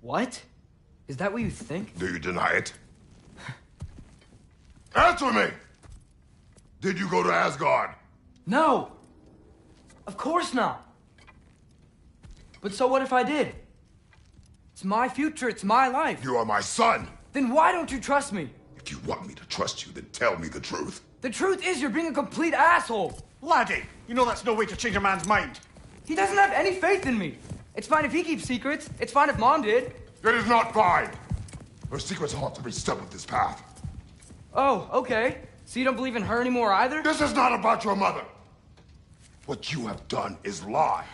Speaker 13: What? Is that what you think?
Speaker 2: Do you deny it? Answer me! Did you go to Asgard?
Speaker 13: No! Of course not! But so what if I did? It's my future, it's my life.
Speaker 2: You are my son!
Speaker 13: Then why don't you trust me?
Speaker 2: If you want me to trust you, then tell me the truth.
Speaker 13: The truth is you're being a complete asshole!
Speaker 4: Laddie, you know that's no way to change a man's mind.
Speaker 13: He doesn't have any faith in me. It's fine if he keeps secrets. It's fine if Mom did.
Speaker 2: It is not fine! Her secrets haunt every step of this path.
Speaker 13: Oh, okay. So you don't believe in her anymore either?
Speaker 2: This is not about your mother! What you have done is lie.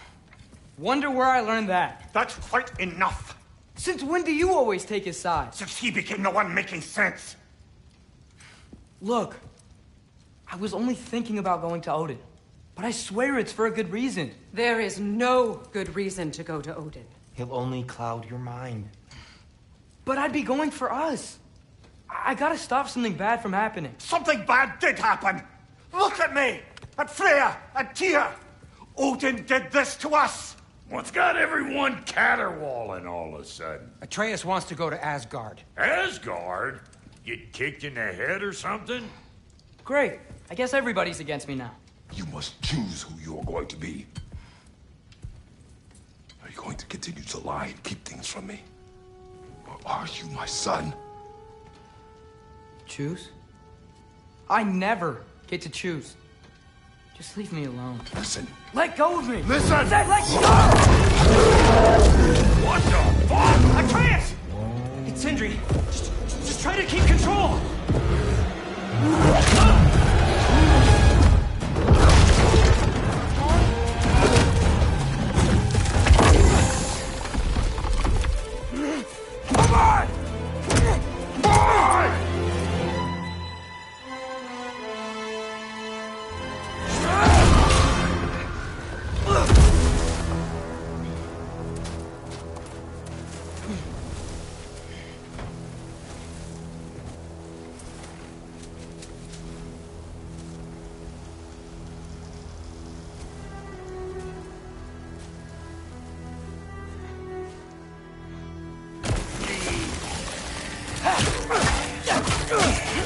Speaker 13: Wonder where I learned that.
Speaker 4: That's quite enough.
Speaker 13: Since when do you always take his side?
Speaker 4: Since he became the one making sense.
Speaker 13: Look, I was only thinking about going to Odin. But I swear it's for a good reason.
Speaker 3: There is no good reason to go to Odin.
Speaker 12: He'll only cloud your mind.
Speaker 13: But I'd be going for us. I gotta stop something bad from happening.
Speaker 4: Something bad did happen. Look at me, at Freya, at Tyr. Odin did this to us.
Speaker 5: What's got everyone caterwauling all of a sudden?
Speaker 12: Atreus wants to go to Asgard.
Speaker 5: Asgard? Get kicked in the head or something?
Speaker 13: Great. I guess everybody's against me now.
Speaker 2: You must choose who you are going to be. Are you going to continue to lie and keep things from me? Or are you my son?
Speaker 13: Choose? I never get to choose. Just leave me alone.
Speaker 2: Listen.
Speaker 13: Let go of me!
Speaker 2: Listen!
Speaker 13: I said let go!
Speaker 5: What the fuck?
Speaker 4: Atreus! It's Sindri. Just try to keep control.
Speaker 2: Come on! Boy!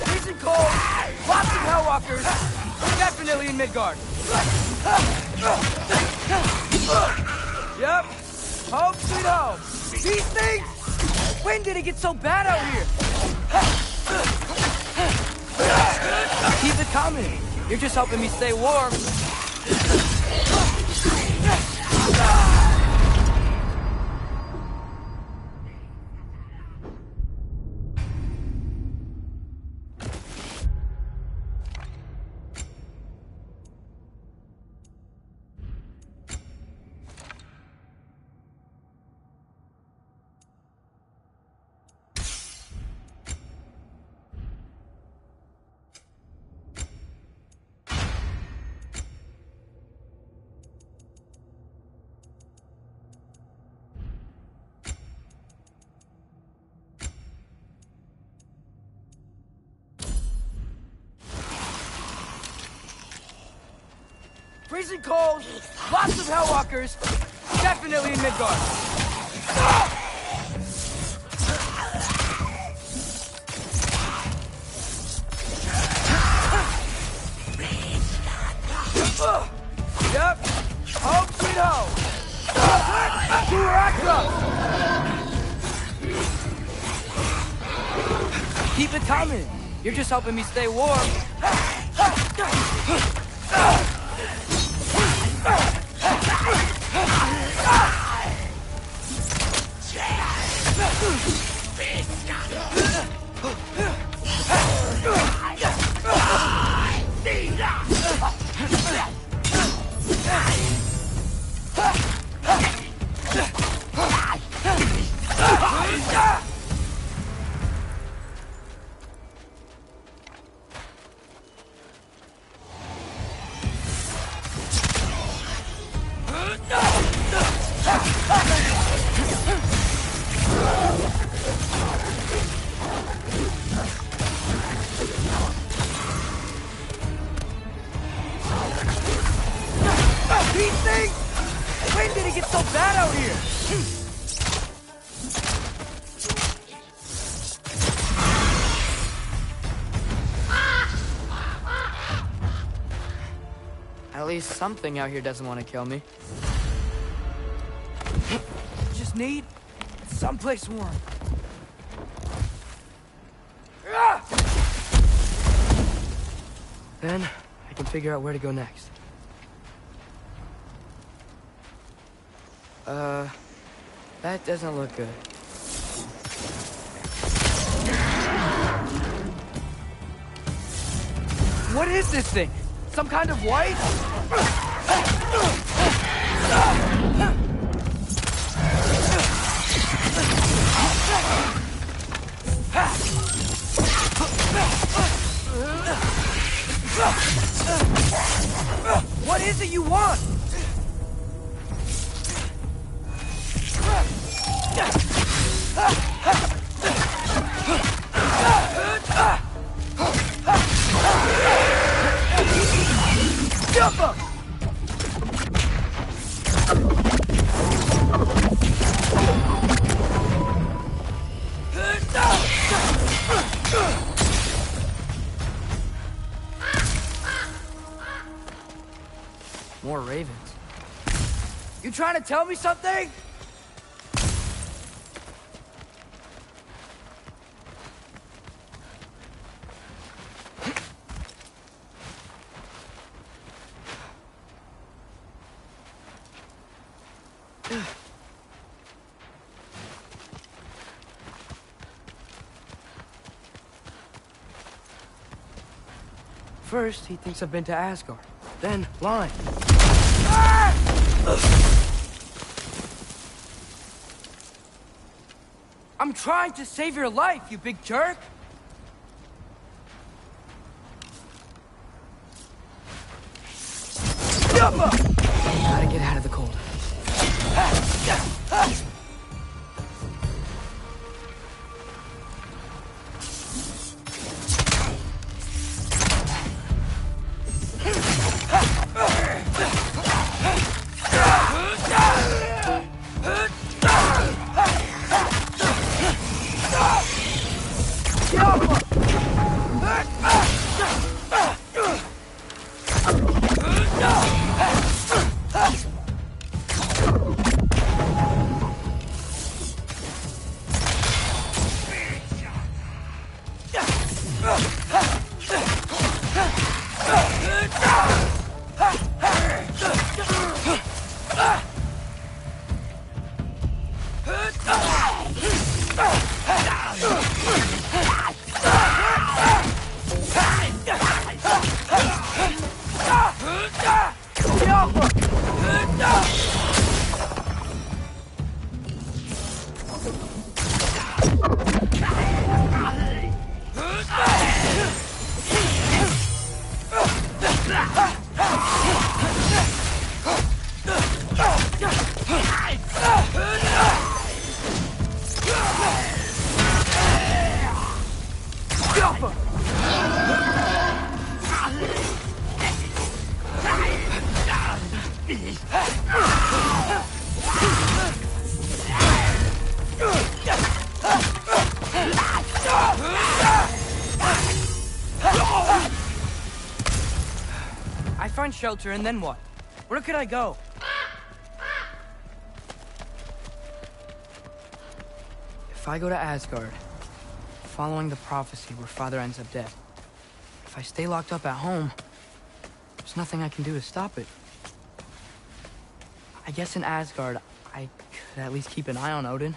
Speaker 13: Freezing cold, lots of Hellwalkers, definitely in Midgard. Yep, home sweet home. These things? When did it get so bad out here? Keep it coming. You're just helping me stay warm. Freezing cold, lots of Hellwalkers, definitely in Midgard. Yep, home sweet home. To where I come. Keep it coming. You're just helping me stay warm. least something out here doesn't want to kill me. Just need someplace warm. Then I can figure out where to go next. That doesn't look good. What is this thing? Some kind of white? What is it you want? Jump up! More ravens. You trying to tell me something? First, he thinks I've been to Asgard. Then, lying. I'm trying to save your life, you big jerk! Gotta get out of the cold. I find shelter, and then what? Where could I go? If I go to Asgard, following the prophecy where Father ends up dead, if I stay locked up at home, there's nothing I can do to stop it. I guess in Asgard, I could at least keep an eye on Odin.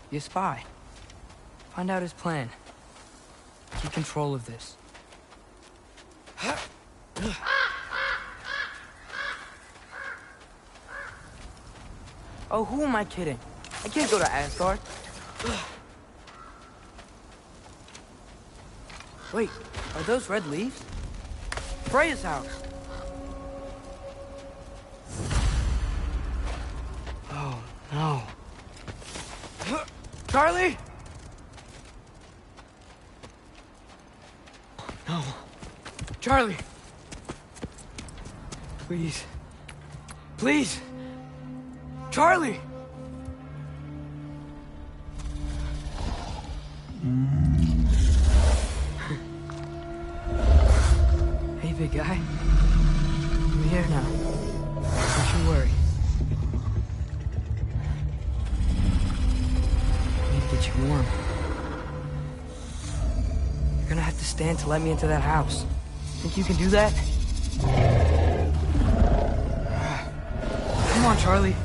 Speaker 13: Be a spy. Find out his plan. Keep control of this. Oh, who am I kidding? I can't go to Asgard. Wait, are those red leaves? Freya's house. Oh, no. Charlie? No. Charlie. Please. Please. Charlie! Hey, big guy. I'm here. here now. Don't you worry. I need to get you warm. You're gonna have to stand to let me into that house. Think you can do that? Come on, Charlie.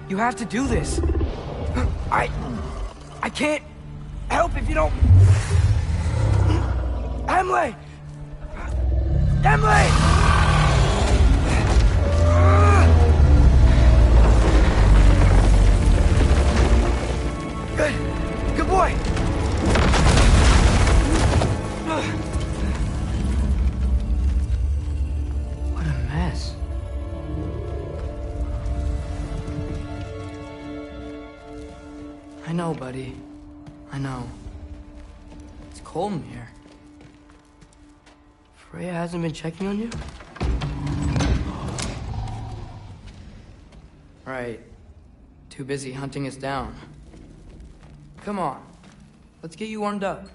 Speaker 13: You have to do this. I can't help if you don't... Emily! Emily! Good boy! What a mess. I know, buddy. I know. It's cold in here. Freya hasn't been checking on you? Right. Too busy hunting us down. Come on. Let's get you warmed up.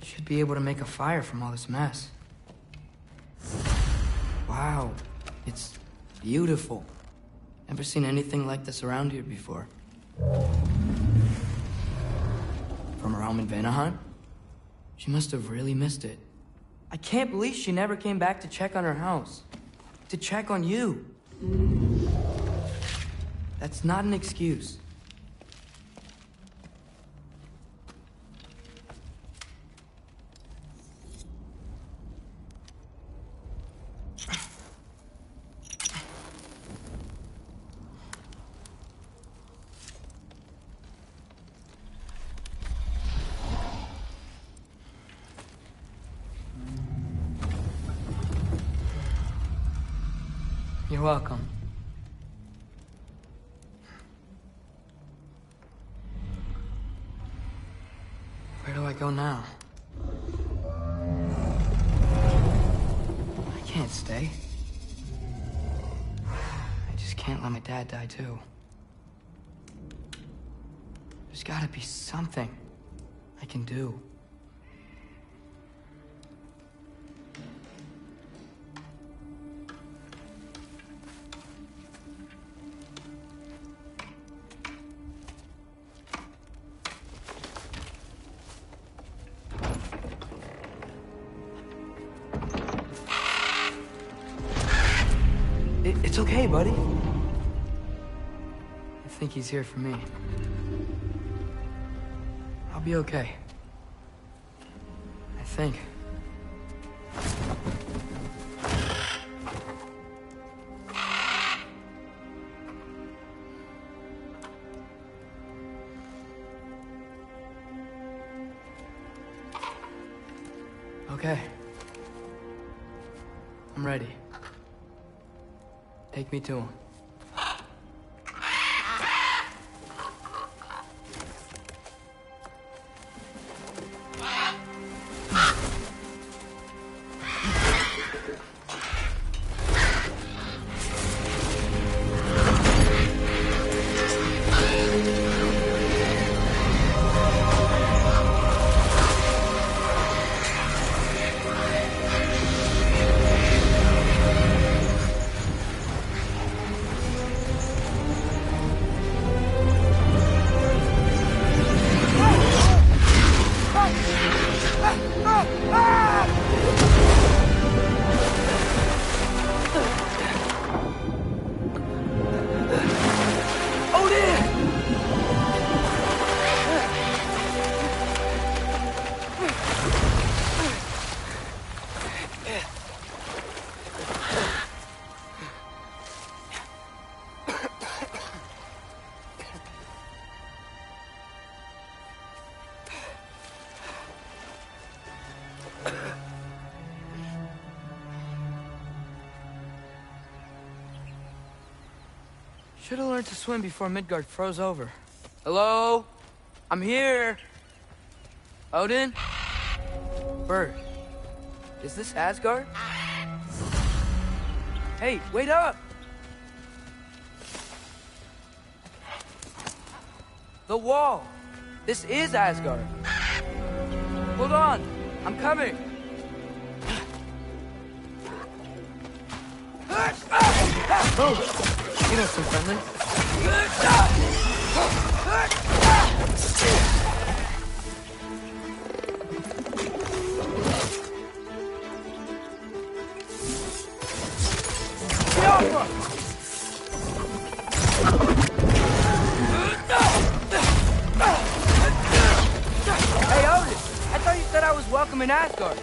Speaker 13: Should be able to make a fire from all this mess. Wow. It's beautiful. Never seen anything like this around here before. From her home in Vanaheim? She must have really missed it. I can't believe she never came back to check on her house. To check on you. That's not an excuse. You're welcome. Where do I go now? I can't stay. I just can't let my dad die too. There's gotta be something I can do. It's okay, buddy. I think he's here for me. I'll be okay. I think. Okay. I'm ready. Take me to him. Should have learned to swim before Midgard froze over. Hello? I'm here. Odin? Bird. Is this Asgard? Hey, wait up! The wall! This is Asgard. Hold on! I'm coming! Oh, you don't seem friendly. Hey, Odin! I thought you said I was welcome in Asgard.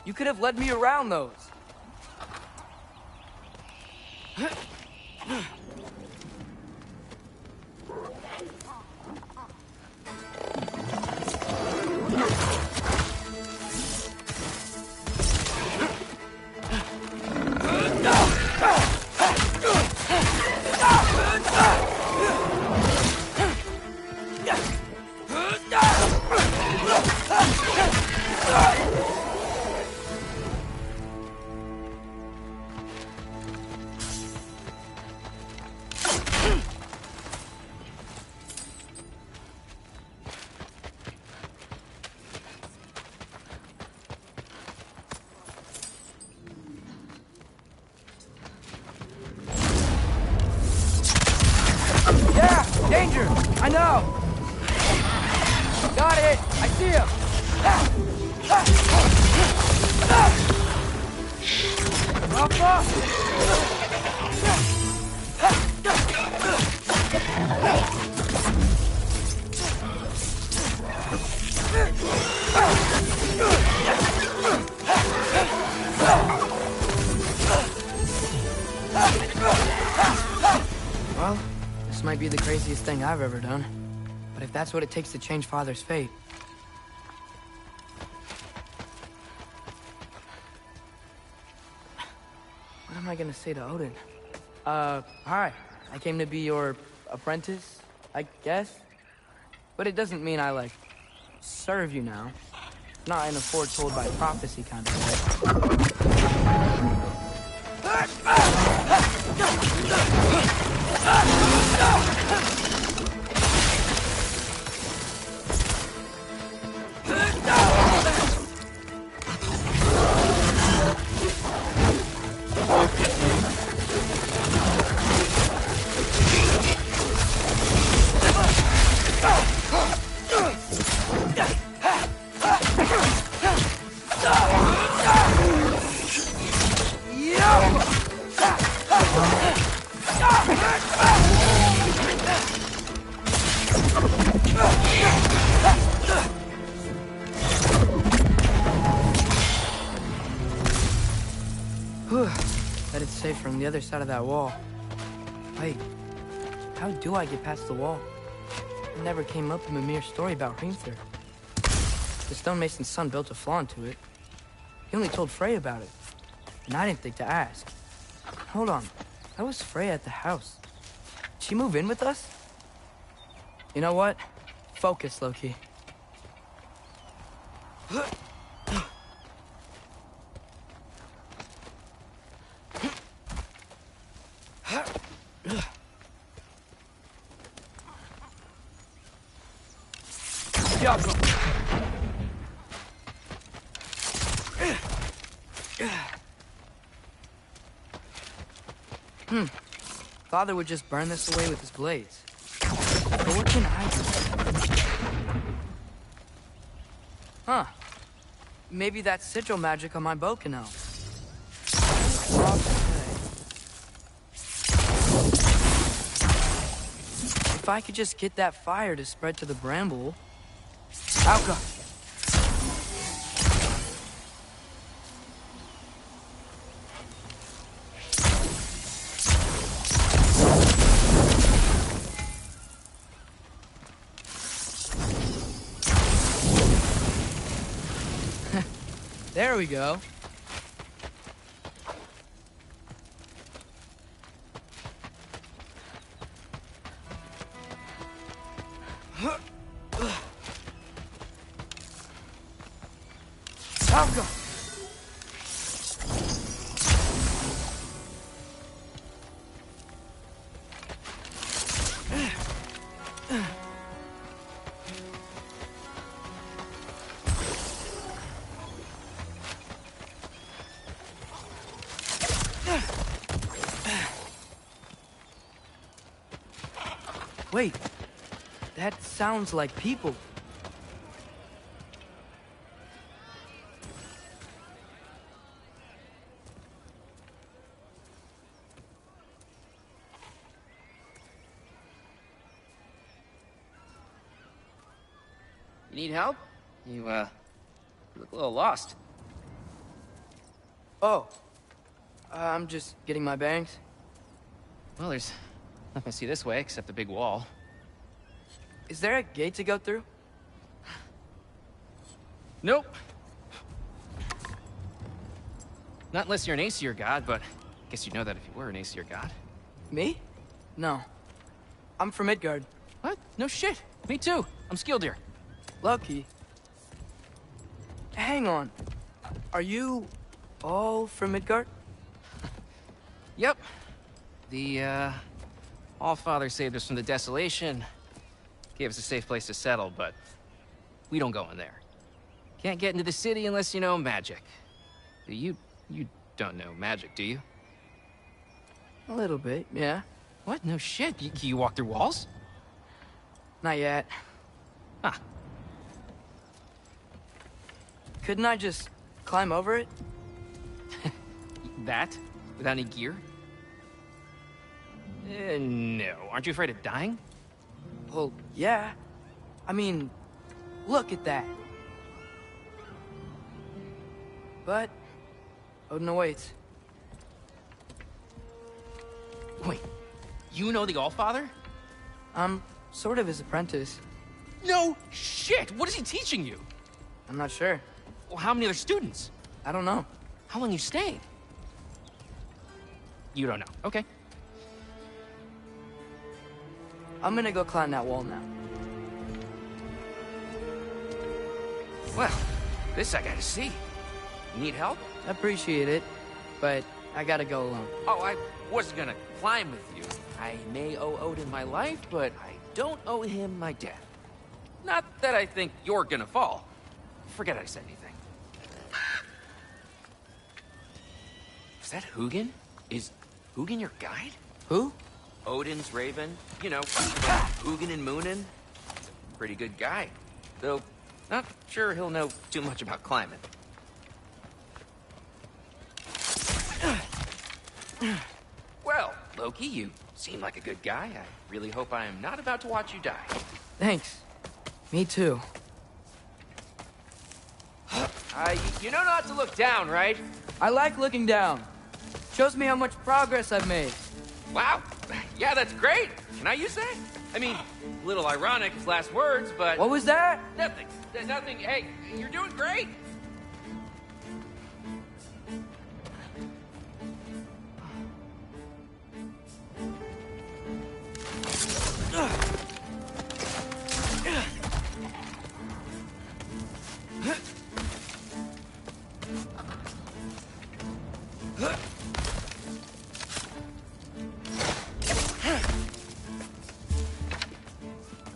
Speaker 13: You could have led me around those. Danger! I know! Got it! I see him! Alpha! Well, this might be the craziest thing I've ever done. But if that's what it takes to change Father's fate... What am I gonna say to Odin? Hi. I came to be your apprentice, I guess? But it doesn't mean I, like, serve you now. Not in a foretold by prophecy kind of way. That it's safe from the other side of that wall. Wait, how do I get past the wall? It never came up in Mimir's story about Hrimthur. The stonemason's son built a flaw into it. He only told Frey about it, and I didn't think to ask. Hold on, how was Frey at the house? Did she move in with us? You know what? Focus, Loki. Father would just burn this away with his blades. But what can I do? Huh. Maybe that's sigil magic on my bow can help. If If I could just get that fire to spread to the bramble... Alka! There we go. Alka! Wait, that sounds like people.
Speaker 14: You need help? You look a little lost.
Speaker 13: Oh, I'm just getting my bearings.
Speaker 14: Well, there's nothing to see this way except the big wall.
Speaker 13: Is there a gate to go through?
Speaker 14: Nope. Not unless you're an Aesir god, but I guess you'd know that if you were an Aesir god.
Speaker 13: Me? No. I'm from Midgard.
Speaker 14: What? No shit. Me too. I'm skilled here.
Speaker 13: Lucky. Hang on. Are you all from Midgard?
Speaker 14: Yep. The, Allfather saved us from the desolation. Gave us a safe place to settle, but we don't go in there. Can't get into the city unless you know magic. You don't know magic, do you?
Speaker 13: A little bit, yeah.
Speaker 14: What? No shit. You walk through walls?
Speaker 13: Not yet.
Speaker 14: Huh.
Speaker 13: Couldn't I just climb over it?
Speaker 14: That? Without any gear? No. Aren't you afraid of dying?
Speaker 13: Well, yeah. I mean, look at that. But Odin awaits.
Speaker 14: Wait, you know the Allfather?
Speaker 13: I'm sort of his apprentice.
Speaker 14: No shit! What is he teaching you?
Speaker 13: I'm not sure.
Speaker 14: Well, how many other students?
Speaker 13: I don't know.
Speaker 14: How long you stayed? You don't know. Okay.
Speaker 13: I'm gonna go climb that wall now.
Speaker 14: Well, this I gotta see. You need help?
Speaker 13: I appreciate it, but I gotta go alone.
Speaker 14: Oh, I was gonna climb with you. I may owe Odin my life, but I don't owe him my death. Not that I think you're gonna fall. Forget I said anything. Is that Hugin? Is Hugin your guide?
Speaker 13: Who?
Speaker 11: Odin's raven. You know, Hugin and Moonin. Pretty good guy. Though, not sure he'll know too much about climbing. Well, Loki, you seem like a good guy. I really hope I am not about to watch you die.
Speaker 13: Thanks. Me too.
Speaker 14: You know not to look down, right?
Speaker 13: I like looking down. Shows me how much progress I've made.
Speaker 14: Wow. Yeah, that's great. Can I use that? I mean, a little ironic his last words, but...
Speaker 13: What was that?
Speaker 14: Nothing. Nothing. Hey, you're doing great.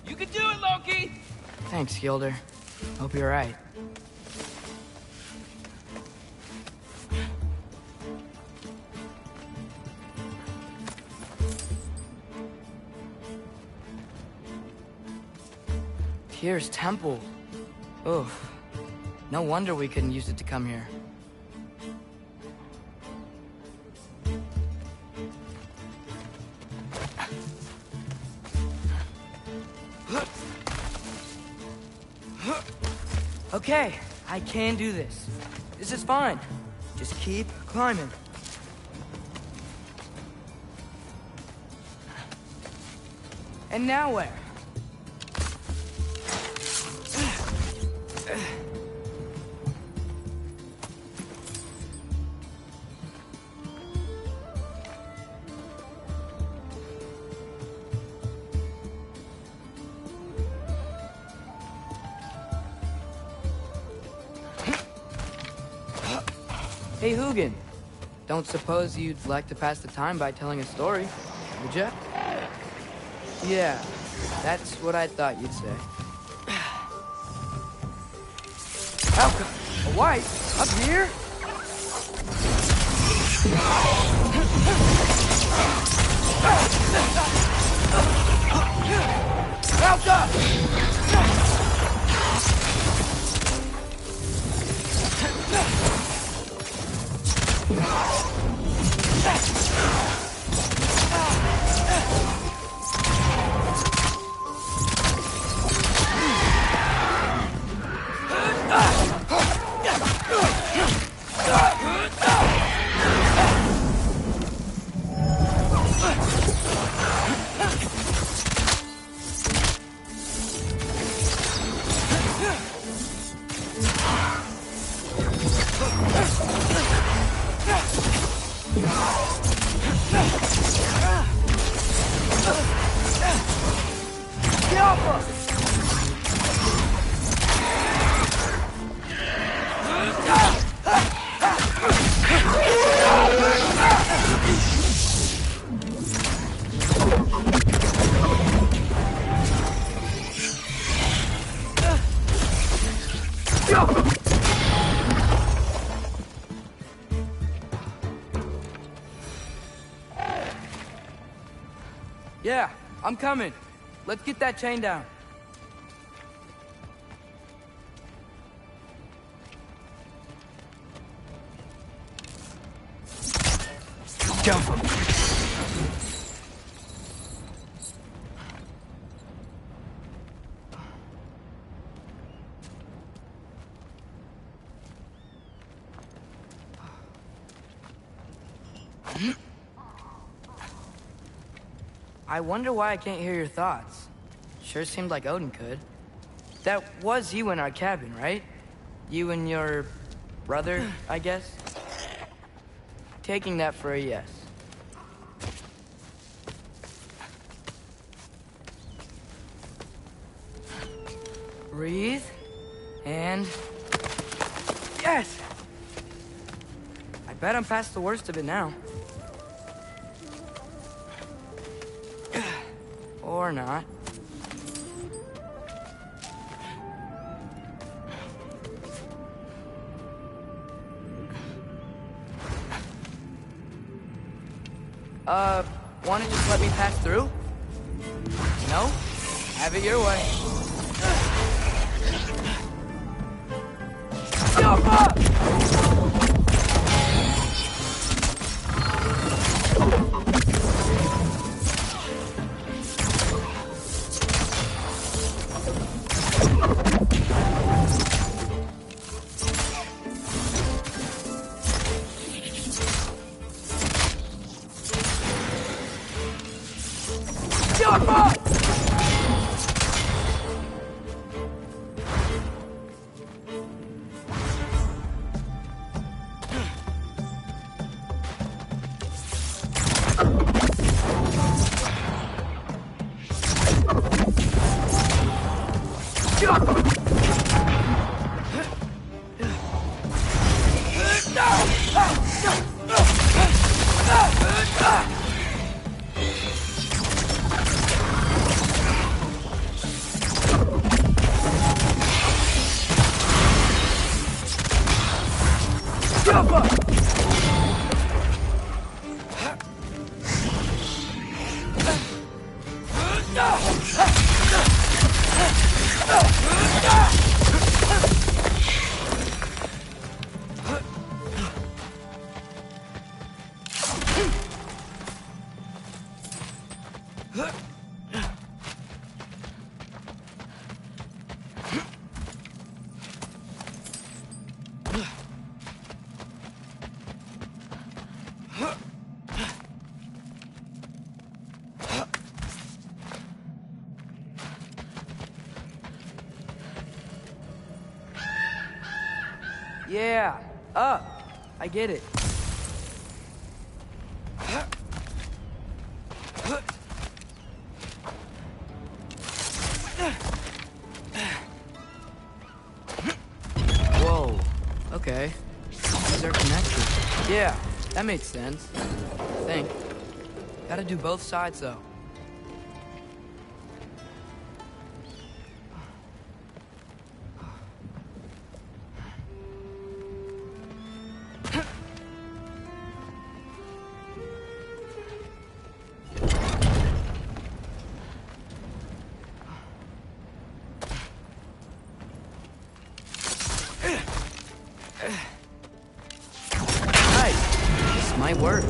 Speaker 14: You can do it, Loki!
Speaker 13: Thanks, Gilder. Hope you're right. Tyr's temple. Oof. No wonder we couldn't use it to come here. Okay, I can do this. This is fine. Just keep climbing. And now where? Hey, Hugin. Don't suppose you'd like to pass the time by telling a story, would ya? Yeah, that's what I thought you'd say. Alka, a wife? Up here? Alka! Yeah, I'm coming. Let's get that chain down. Jump. I wonder why I can't hear your thoughts. Sure seemed like Odin could. That was you in our cabin, right? You and your brother, I guess? Taking that for a yes. Breathe. And... yes! I bet I'm past the worst of it now. Or not. Wanna just let me pass through? No? Have it your way. Jump up! Yeah, up. I get it. Whoa. Okay. These are connected. Yeah, that makes sense. I think. Gotta do both sides, though. Nice. This might work.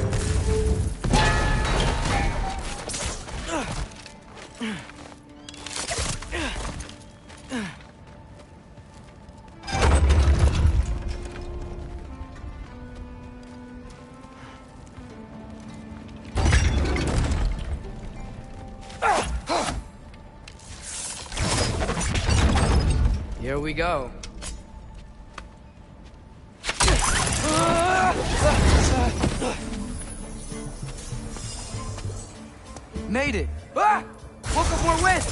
Speaker 13: Here we go. Made it! Ah! Woke up more wind!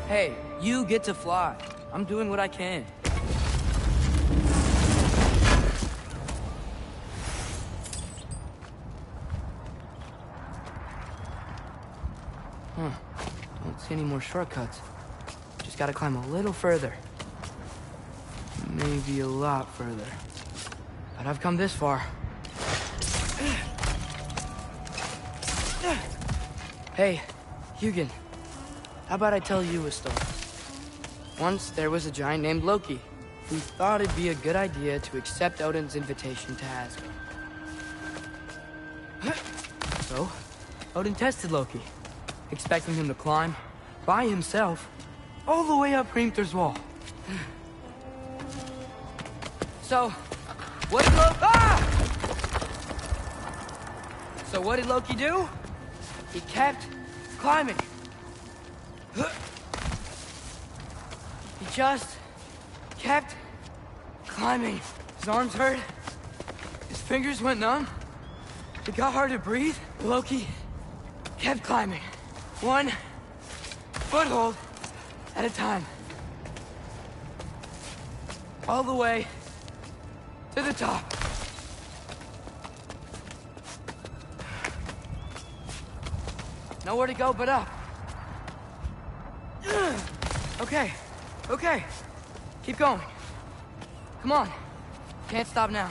Speaker 13: Hey, you get to fly. I'm doing what I can. Huh. Don't see any more shortcuts. Just gotta climb a little further. Maybe a lot further. But I've come this far. Hey, Hugin. How about I tell you a story? Once there was a giant named Loki who thought it'd be a good idea to accept Odin's invitation to Asgard. So, Odin tested Loki, expecting him to climb by himself all the way up Hrimthur's wall. So, what did Loki do? He kept climbing. He just kept climbing. His arms hurt. His fingers went numb. It got hard to breathe. Loki kept climbing. One foothold at a time. All the way to the top. Nowhere to go but up. Okay, okay. Keep going. Come on. Can't stop now.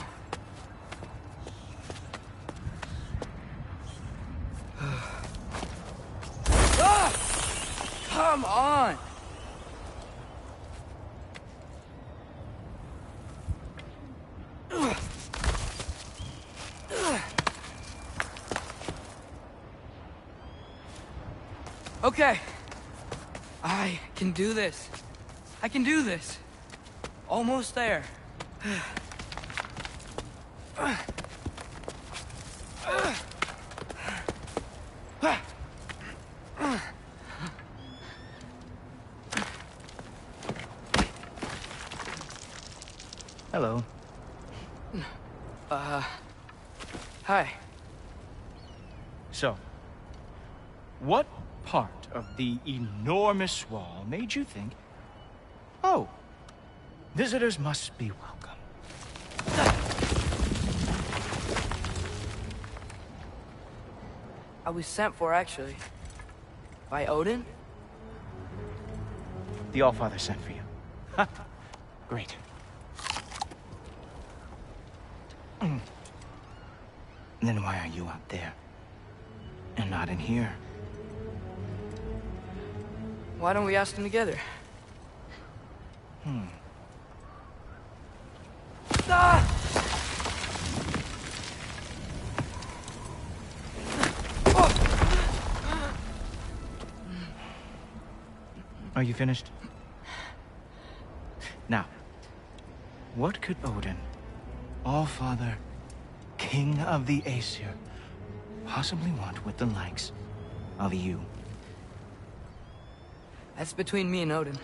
Speaker 13: Come on! Okay. I can do this. I can do this. Almost there.
Speaker 4: Hello.
Speaker 13: Hi.
Speaker 4: So, what part of the enormous wall made you think, oh, visitors must be welcome?
Speaker 13: I was sent for, actually. By Odin?
Speaker 4: The Allfather sent for you. Ha! Great. Then why are you out there? And not in here?
Speaker 13: Why don't we ask them together? Ah!
Speaker 6: Are you finished? Now, what could Odin, All-Father, King of the Aesir, possibly want with the likes of you?
Speaker 13: That's between me and Odin.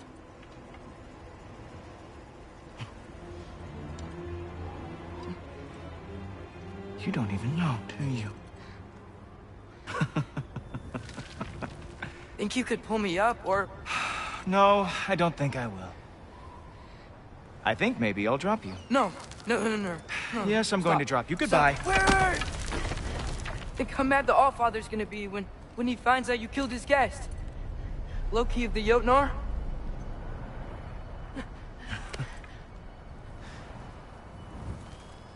Speaker 6: You don't even know, do you?
Speaker 13: Think you could pull me up, or...
Speaker 6: No, I don't think I will. I think maybe I'll drop you.
Speaker 13: No.
Speaker 6: Yes, I'm going to drop you. Goodbye.
Speaker 13: Wait! Think how mad the Allfather's gonna be when he finds out you killed his guest. Loki of the Jotnar?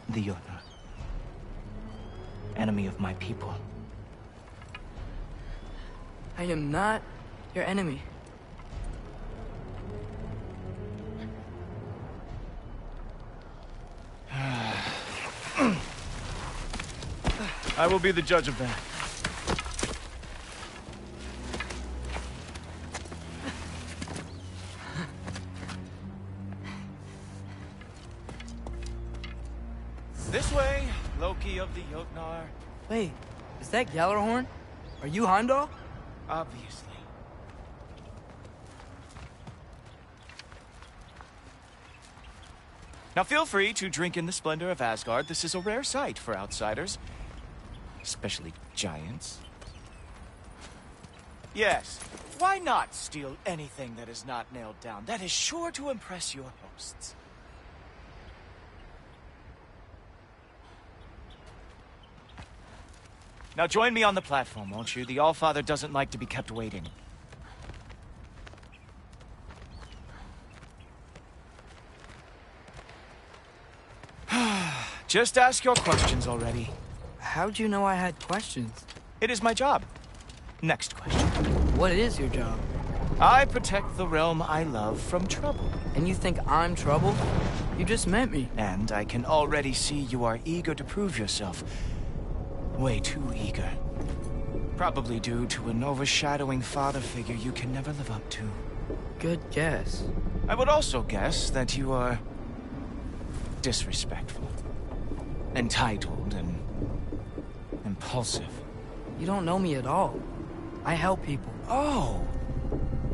Speaker 6: The Jotnar. Enemy of my people.
Speaker 13: I am not your enemy.
Speaker 6: I will be the judge of that. This way, Loki of the Jotnar.
Speaker 13: Wait, is that Gjallarhorn? Are you Heimdall?
Speaker 6: Obviously. Now feel free to drink in the splendor of Asgard. This is a rare sight for outsiders. Especially giants. Yes, why not steal anything that is not nailed down? That is sure to impress your hosts. Now join me on the platform, won't you? The Allfather doesn't like to be kept waiting. Just ask your questions already.
Speaker 13: How'd you know I had questions?
Speaker 6: It is my job. Next question.
Speaker 13: What is your job?
Speaker 6: I protect the realm I love from trouble.
Speaker 13: And you think I'm trouble? You just met me.
Speaker 6: And I can already see you are eager to prove yourself. Way too eager. Probably due to an overshadowing father figure you can never live up to.
Speaker 13: Good guess.
Speaker 6: I would also guess that you are disrespectful, entitled, and impulsive.
Speaker 13: You don't know me at all. I help people.
Speaker 6: Oh,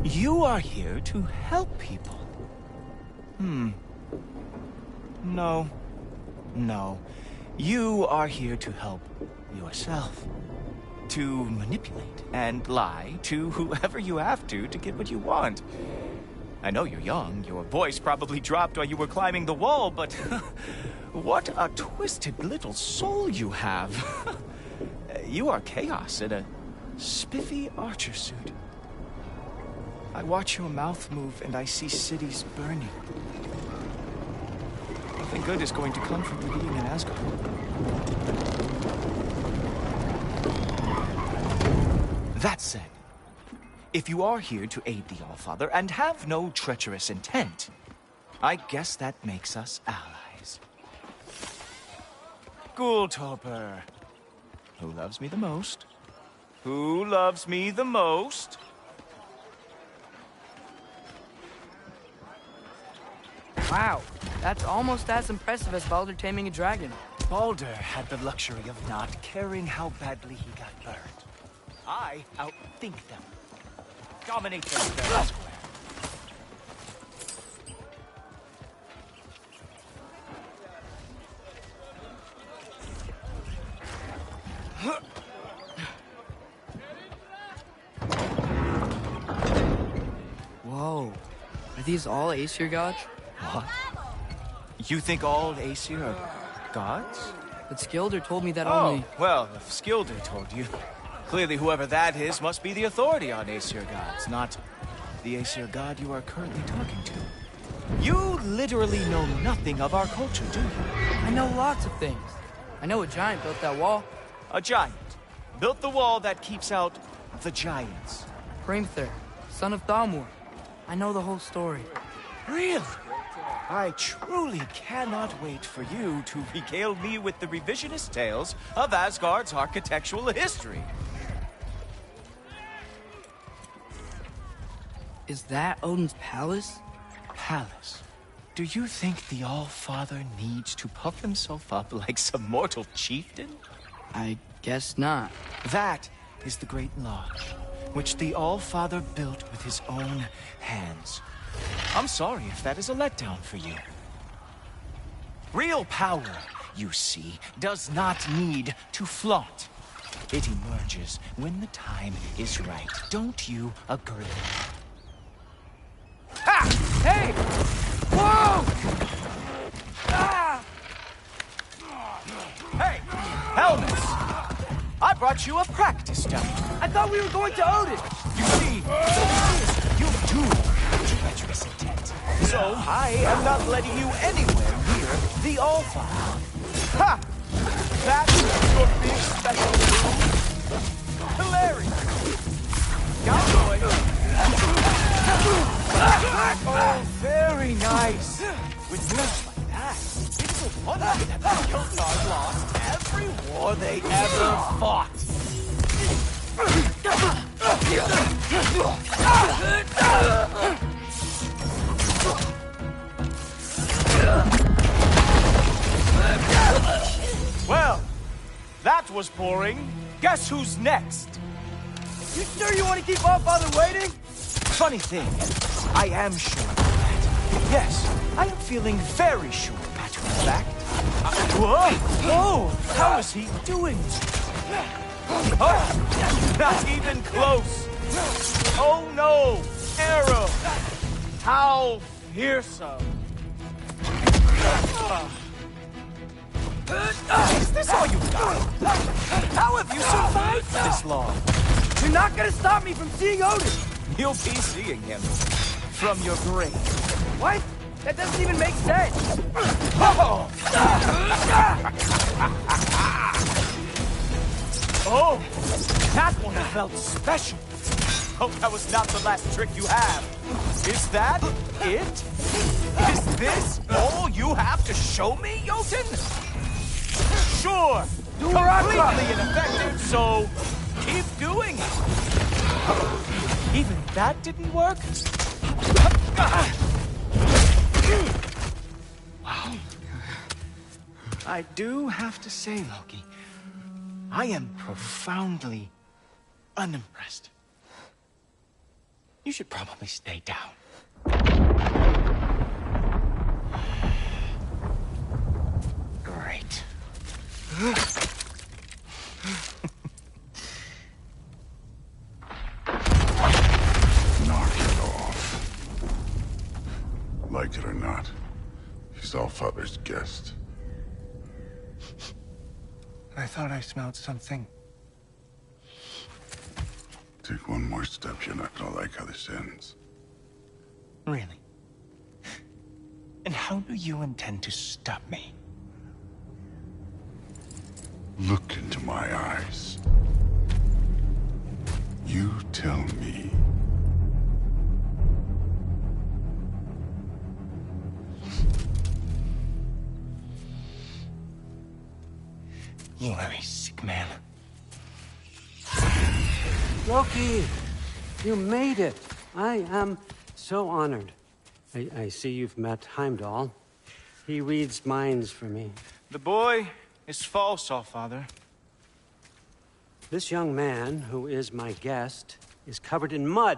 Speaker 6: you are here to help people. No. You are here to help yourself. To manipulate and lie to whoever you have to get what you want. I know you're young. Your voice probably dropped while you were climbing the wall, but what a twisted little soul you have. You are chaos in a spiffy archer suit. I watch your mouth move and I see cities burning. Nothing good is going to come from you being in Asgard. That said, if you are here to aid the Allfather and have no treacherous intent, I guess that makes us allies. Ghoultoper. Who loves me the most? Who loves me the most?
Speaker 13: Wow, that's almost as impressive as Baldur taming a dragon.
Speaker 6: Baldur had the luxury of not caring how badly he got burned. I outthink them. Dominate them fair and square.
Speaker 13: Whoa. Are these all Aesir gods?
Speaker 6: What? You think all Aesir are gods?
Speaker 13: But Skilder told me that only...
Speaker 6: Oh, well, if Skilder told you, clearly whoever that is must be the authority on Aesir gods, not the Aesir god you are currently talking to. You literally know nothing of our culture, do you?
Speaker 13: I know lots of things. I know a giant built that wall.
Speaker 6: A giant built the wall that keeps out the giants.
Speaker 13: Hrimthur, son of Thalmor. I know the whole story.
Speaker 6: Really? I truly cannot wait for you to regale me with the revisionist tales of Asgard's architectural history.
Speaker 13: Is that Odin's palace?
Speaker 4: Palace? Do you think the All-Father needs to puff himself up like some mortal chieftain?
Speaker 13: I guess not.
Speaker 4: That is the Great Lodge, which the All-Father built with his own hands. I'm sorry if that is a letdown for you. Real power, you see, does not need to flaunt. It emerges when the time is right. Don't you agree? Ha! Hey! Whoa! Ah! Hey, helmets! I brought you a practice dummy.
Speaker 13: I thought we were going to Odin!
Speaker 4: You see, you do have treacherous intent. So I am not letting you anywhere near the All-Father. Ha! That's your big special move? Hilarious! Cowboy! Oh, very nice! With moves like that, it's a wonder that the Kildar lost every war they ever fought. Well, that was boring. Guess who's next?
Speaker 13: You sure you want to keep All-Father waiting?
Speaker 4: Funny thing, I am sure of that. Yes, I am feeling very sure, matter of fact. Whoa! Whoa! How is he doing? Oh, not even close. Oh no! Arrow! How fearsome! Is this all you got? How have you survived this long?
Speaker 13: You're not gonna stop me from seeing Odin!
Speaker 4: You'll be seeing him from your grave.
Speaker 13: What? That doesn't even make sense!
Speaker 4: Oh! Oh! That one felt special. Hope that was not the last trick you have. Is that it? Is this all you have to show me, Jotun? Sure! Completely ineffective, so keep doing it. Even that didn't work? Wow. I do have to say, Loki, I am profoundly unimpressed. You should probably stay down. Great.
Speaker 2: Knock it off. Like it or not, he's All-Father's guest.
Speaker 4: I thought I smelled something.
Speaker 2: Take one more step, you're not gonna like how this ends.
Speaker 4: Really? And how do you intend to stop me?
Speaker 2: Look into my eyes. You tell me.
Speaker 4: You are a sick man.
Speaker 15: Loki, you made it. I am so honored. I see you've met Heimdall. He reads minds for me.
Speaker 4: The boy is false, All-Father.
Speaker 15: This young man, who is my guest, is covered in mud.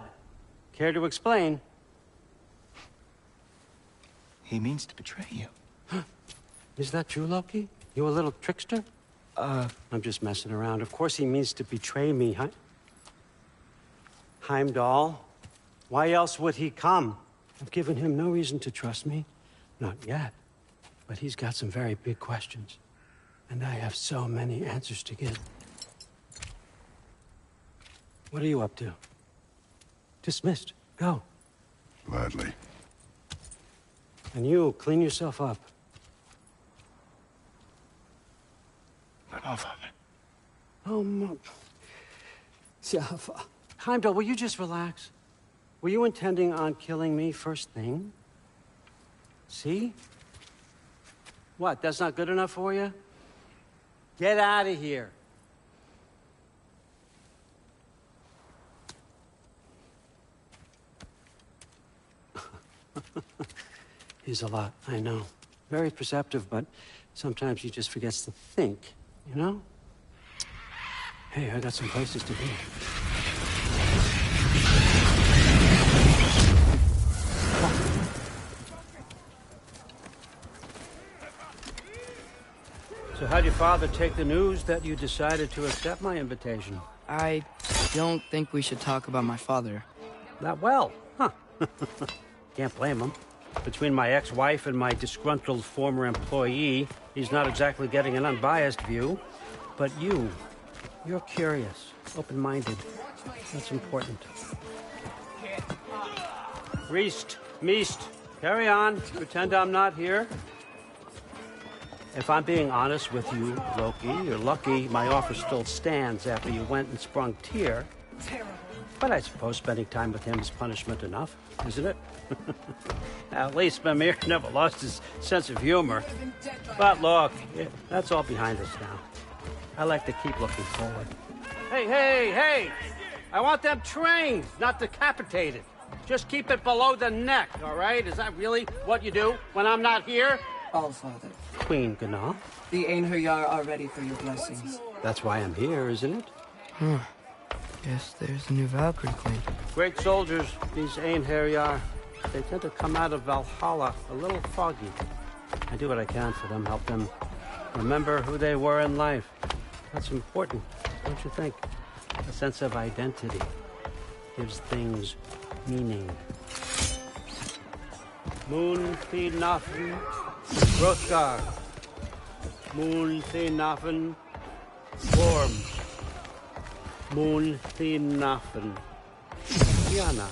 Speaker 15: Care to explain?
Speaker 4: He means to betray you.
Speaker 15: Is that true, Loki? You a little trickster? I'm just messing around. Of course he means to betray me, huh? Heimdall, why else would he come? I've given him no reason to trust me. Not yet. But he's got some very big questions. And I have so many answers to give. What are you up to? Dismissed. Go.
Speaker 2: Gladly.
Speaker 15: And you, clean yourself up.
Speaker 4: But All-Father.
Speaker 15: Oh, Heimdall, will you just relax? Were you intending on killing me first thing? See? What, that's not good enough for you? Get out of here. He's a lot, I know. Very perceptive, but sometimes he just forgets to think, you know? Hey, I got some places to be. So how'd your father take the news that you decided to accept my invitation?
Speaker 13: I don't think we should talk about my father.
Speaker 15: Not well, huh? Can't blame him. Between my ex-wife and my disgruntled former employee, he's not exactly getting an unbiased view. But you're curious, open-minded. That's important. Reist, Meest, carry on. Pretend I'm not here. If I'm being honest with you, Loki, you're lucky my offer still stands after you went and sprung Tyr. But I suppose spending time with him is punishment enough, isn't it? At least Mimir never lost his sense of humor. But look, that's all behind us now. I like to keep looking forward. Hey! I want them trained, not decapitated. Just keep it below the neck, all right? Is that really what you do when I'm not here?
Speaker 16: Allfather.
Speaker 15: Queen Gná.
Speaker 16: The Einherjar are ready for your blessings.
Speaker 15: That's why I'm here, isn't it?
Speaker 13: Guess there's a new Valkyrie queen.
Speaker 15: Great soldiers, these Einherjar. They tend to come out of Valhalla a little foggy. I do what I can for them, help them remember who they were in life. That's important, don't you think? A sense of identity gives things meaning. Moon Thinafen, Hrothgar. Moon Thinafen, Worm. Moon Thinafen, Diana.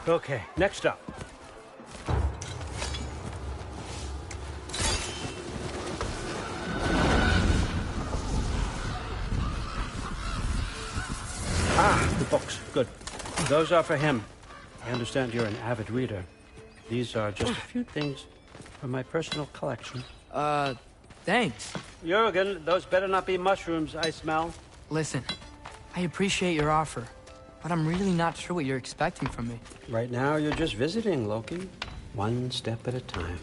Speaker 15: Okay, next up. The books. Good. Those are for him. I understand you're an avid reader. These are just a few things from my personal collection.
Speaker 13: Thanks.
Speaker 15: Jurgen, those better not be mushrooms I smell.
Speaker 13: Listen, I appreciate your offer, but I'm really not sure what you're expecting from me.
Speaker 15: Right now, you're just visiting, Loki. One step at a time.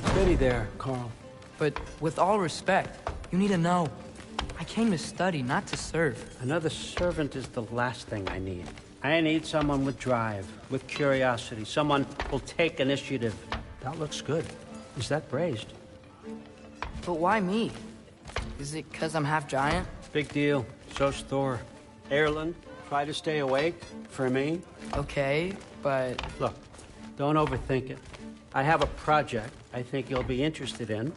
Speaker 15: Steady there, Carl.
Speaker 13: But with all respect, you need to know. I came to study, not to serve.
Speaker 15: Another servant is the last thing I need. I need someone with drive, with curiosity, someone who'll take initiative. That looks good. Is that braised?
Speaker 13: But why me? Is it because I'm half giant?
Speaker 15: Big deal. So's Thor. Erland, try to stay awake for me.
Speaker 13: Okay, but...
Speaker 15: Look, don't overthink it. I have a project I think you'll be interested in.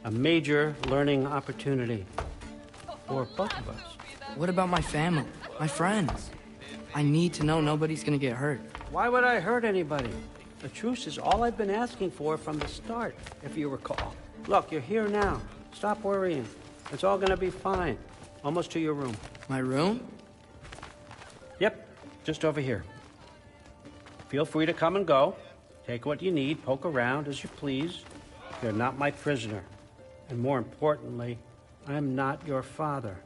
Speaker 15: A major learning opportunity. For both of us.
Speaker 13: What about my family? My friends? I need to know nobody's gonna get hurt.
Speaker 15: Why would I hurt anybody? A truce is all I've been asking for from the start, if you recall. Look, you're here now. Stop worrying. It's all gonna be fine. Almost to your room.
Speaker 13: My room?
Speaker 15: Yep, just over here. Feel free to come and go. Take what you need, poke around as you please. You're not my prisoner. And more importantly, I'm not your father.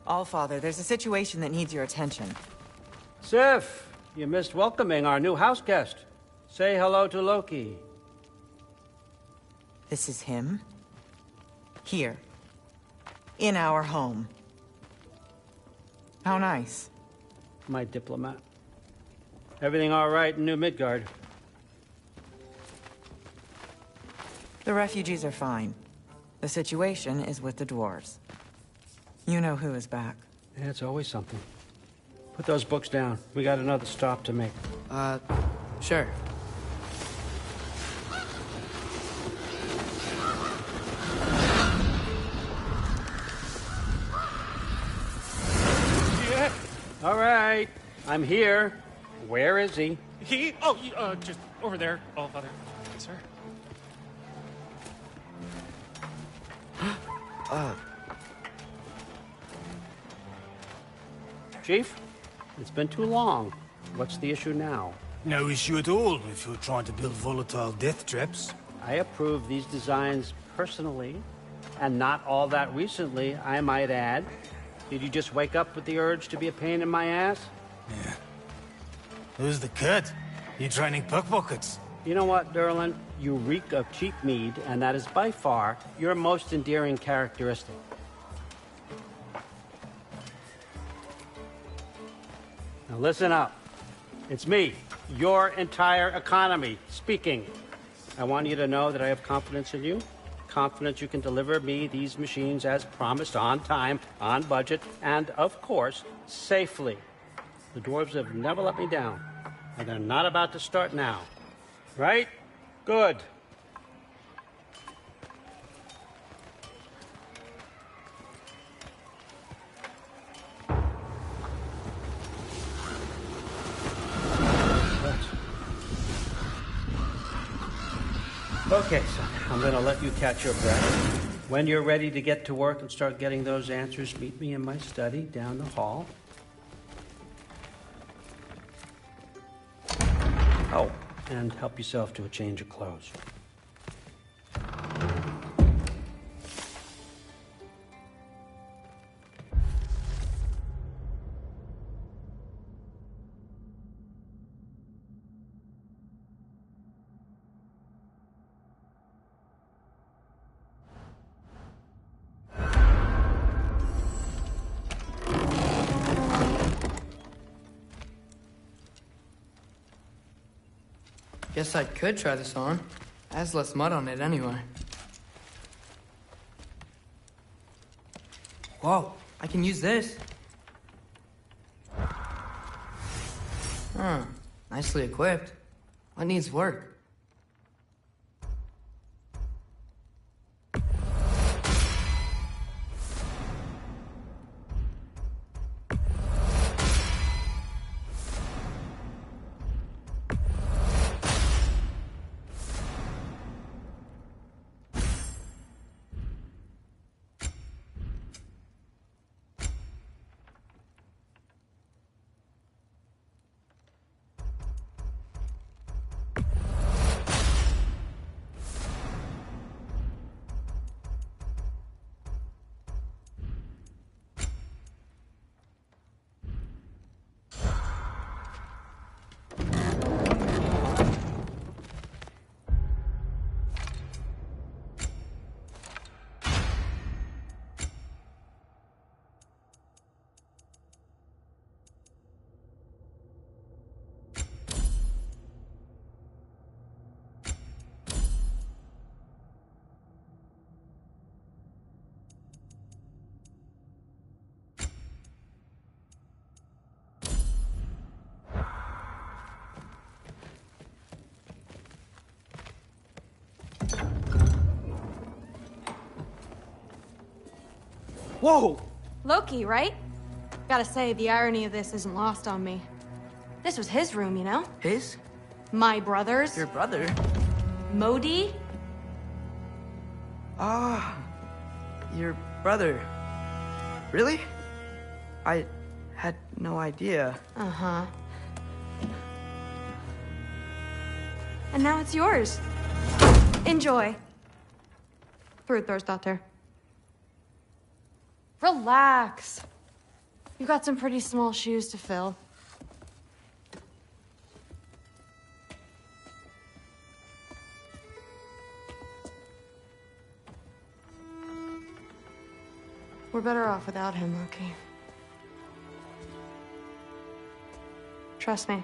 Speaker 17: Allfather, there's a situation that needs your attention.
Speaker 15: Sif, you missed welcoming our new house guest. Say hello to Loki.
Speaker 17: This is him? Here. In our home. How nice.
Speaker 15: My diplomat. Everything all right in New Midgard?
Speaker 17: The refugees are fine. The situation is with the dwarves. You know who is back.
Speaker 15: Yeah, it's always something. Put those books down. We got another stop to make.
Speaker 13: Sure.
Speaker 15: Yeah. All right. I'm here. Where is he?
Speaker 18: He? Oh, just over there, Allfather. Sir.
Speaker 15: Chief, it's been too long. What's the issue now?
Speaker 19: No issue at all if you're trying to build volatile death traps.
Speaker 15: I approve these designs personally, And not all that recently, I might add. Did you just wake up with the urge to be a pain in my ass?
Speaker 19: Yeah. Who's the kid? You training pickpockets?
Speaker 15: You know what, Derlin? You reek of cheap mead, and that is by far your most endearing characteristic. Now listen up. It's me, your entire economy, speaking. I want you to know that I have confidence in you. Confidence you can deliver me these machines as promised, on time, on budget, and, of course, safely. The dwarves have never let me down, and they're not about to start now. Right? Good. Okay, son, I'm gonna let you catch your breath. When you're ready to get to work and start getting those answers, meet me in my study down the hall. Oh, and help yourself to a change of clothes.
Speaker 13: Guess I could try this on. It has less mud on it anyway. Whoa, I can use this. Huh, nicely equipped. What needs work?
Speaker 15: Whoa!
Speaker 20: Loki, right? Gotta say, the irony of this isn't lost on me. This was his room, you know?
Speaker 13: His?
Speaker 20: My brother's.
Speaker 13: Your brother?
Speaker 20: Modi?
Speaker 13: Ah, your brother. Really? I had no idea.
Speaker 20: Uh-huh. And now it's yours. Enjoy. Fruthdóttir. Relax. You've got some pretty small shoes to fill. We're better off without him, Loki. Trust me.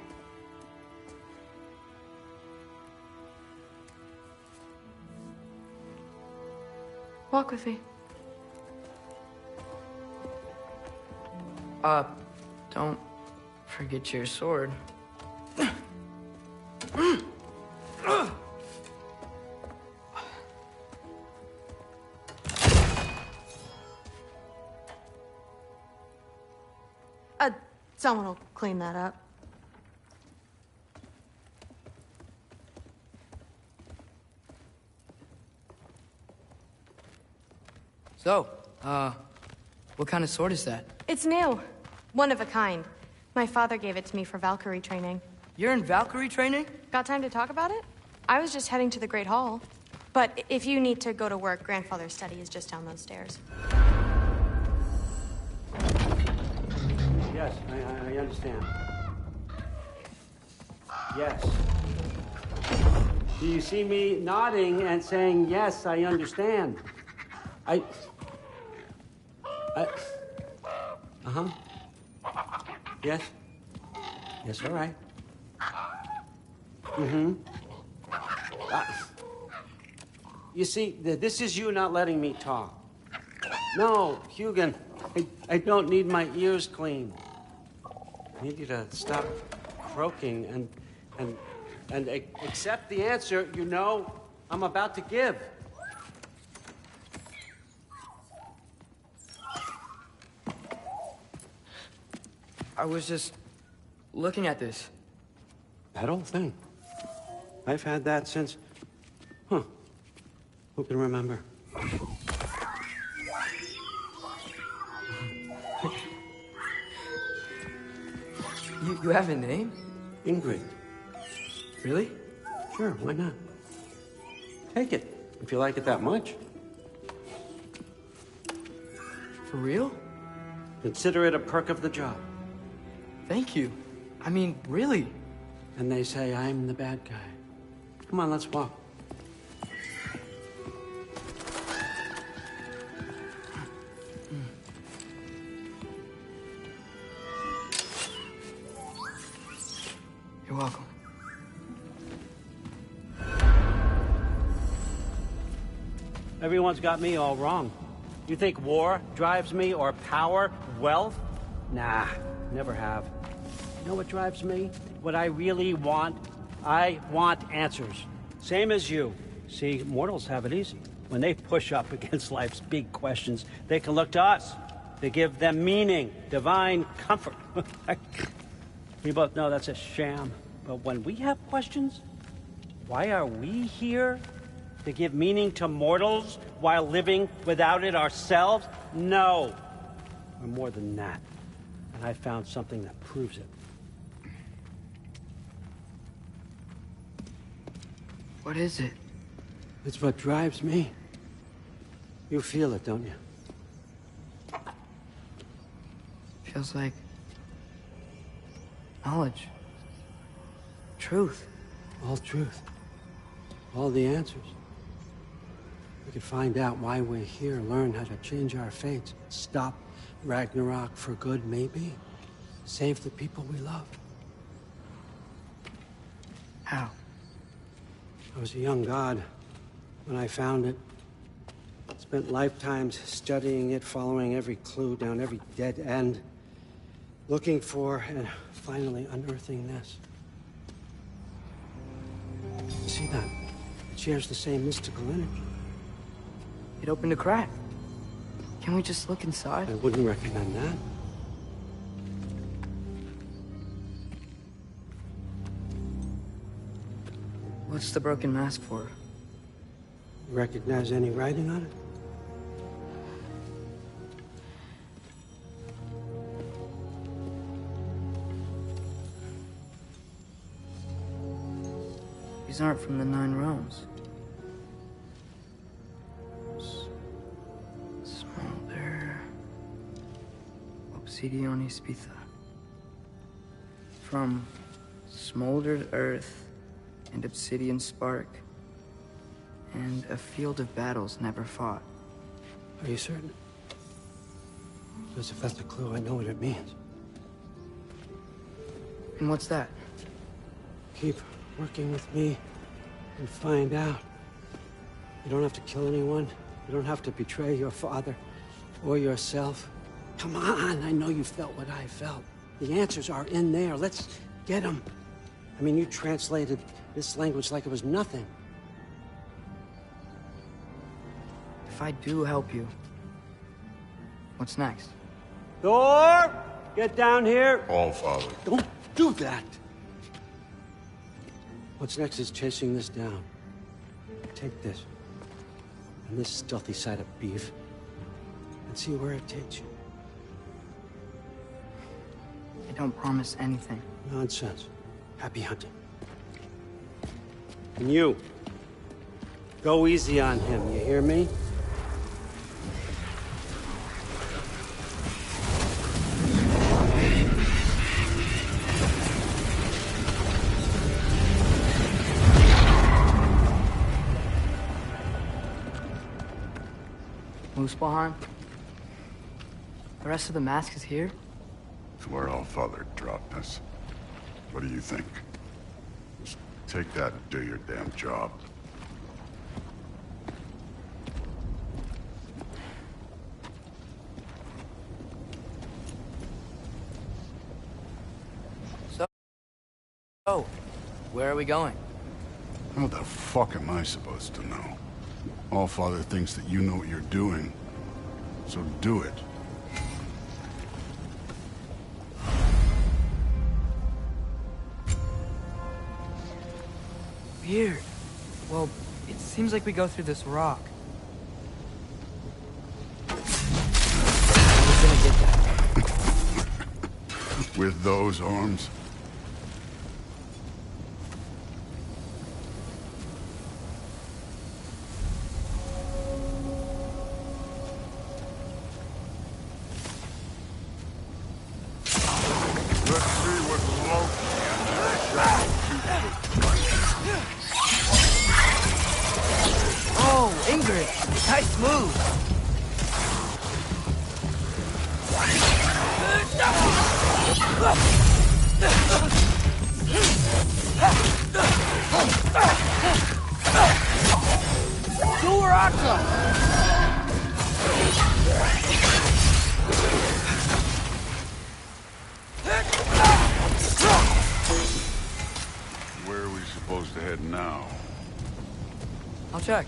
Speaker 20: Walk with me.
Speaker 13: Don't forget your sword.
Speaker 20: Someone will clean that up.
Speaker 13: So, what kind of sword is that?
Speaker 20: It's new. One of a kind. My father gave it to me for Valkyrie training.
Speaker 13: You're in Valkyrie training?
Speaker 20: Got time to talk about it? I was just heading to the Great Hall. But if you need to go to work, Grandfather's study is just down those stairs.
Speaker 15: Yes, I understand. Yes. Do you see me nodding and saying, yes, I understand? Uh-huh. Yes? Yes, all right. Mm-hmm. You see, this is you not letting me talk. No, Hugan, I don't need my ears cleaned. I need you to stop croaking and accept the answer you know I'm about to give.
Speaker 13: I was just looking at this.
Speaker 15: That old thing. I've had that since... Huh. Who can remember?
Speaker 13: You have a name?
Speaker 15: Ingrid.
Speaker 13: Really?
Speaker 15: Sure, why not? Take it, if you like it that much.
Speaker 13: For real?
Speaker 15: Consider it a perk of the job.
Speaker 13: Thank you. I mean, really.
Speaker 15: And they say I'm the bad guy. Come on, let's walk.
Speaker 13: You're welcome.
Speaker 15: Everyone's got me all wrong. You think war drives me, or power, wealth? Nah, never have. You know what drives me? What I really want? I want answers. Same as you. See, mortals have it easy. When they push up against life's big questions, they can look to us. They give them meaning, divine comfort. We both know that's a sham. But when we have questions, why are we here? To give meaning to mortals while living without it ourselves? No. We're more than that. And I found something that proves it.
Speaker 13: What is it?
Speaker 15: It's what drives me. You feel it, don't you?
Speaker 13: Feels like knowledge. Truth.
Speaker 15: All truth. All the answers. We could find out why we're here, learn how to change our fates, stop Ragnarok for good, maybe. Save the people we love.
Speaker 13: How?
Speaker 15: I was a young god when I found it. Spent lifetimes studying it, following every clue down every dead end, looking for and finally unearthing this. You see that? It shares the same mystical energy.
Speaker 13: It opened a crack. Can we just look inside?
Speaker 15: I wouldn't recommend that.
Speaker 13: What's the broken mask for?
Speaker 15: You recognize any writing on it?
Speaker 13: These aren't from the Nine Realms. Smolder. Obsidian Spitha. From smoldered earth and obsidian spark, and a field of battles never fought.
Speaker 15: Are you certain? Because if that's a clue, I know what it means.
Speaker 13: And what's that?
Speaker 15: Keep working with me and find out. You don't have to kill anyone. You don't have to betray your father or yourself. Come on, I know you felt what I felt. The answers are in there. Let's get them. I mean, you translated this language like it was nothing.
Speaker 13: If I do help you, what's next?
Speaker 15: Thor! Get down here!
Speaker 2: All, Father.
Speaker 15: Don't do that! What's next is chasing this down. Take this, and this stealthy side of beef, and see where it takes you.
Speaker 13: I don't promise anything.
Speaker 15: Nonsense. Happy hunting. And you. Go easy on him, you hear me?
Speaker 13: Muspelheim? The rest of the mask is here?
Speaker 21: It's where Allfather dropped us. What do you think? Just take that and do your damn job.
Speaker 13: So, where are we going?
Speaker 21: How the fuck am I supposed to know? Allfather thinks that you know what you're doing, so do it.
Speaker 13: Weird. Well, it seems like we go through this rock. Who's gonna get that?
Speaker 21: With those arms?
Speaker 13: Nice move!
Speaker 21: Where are we supposed to head now?
Speaker 13: I'll check.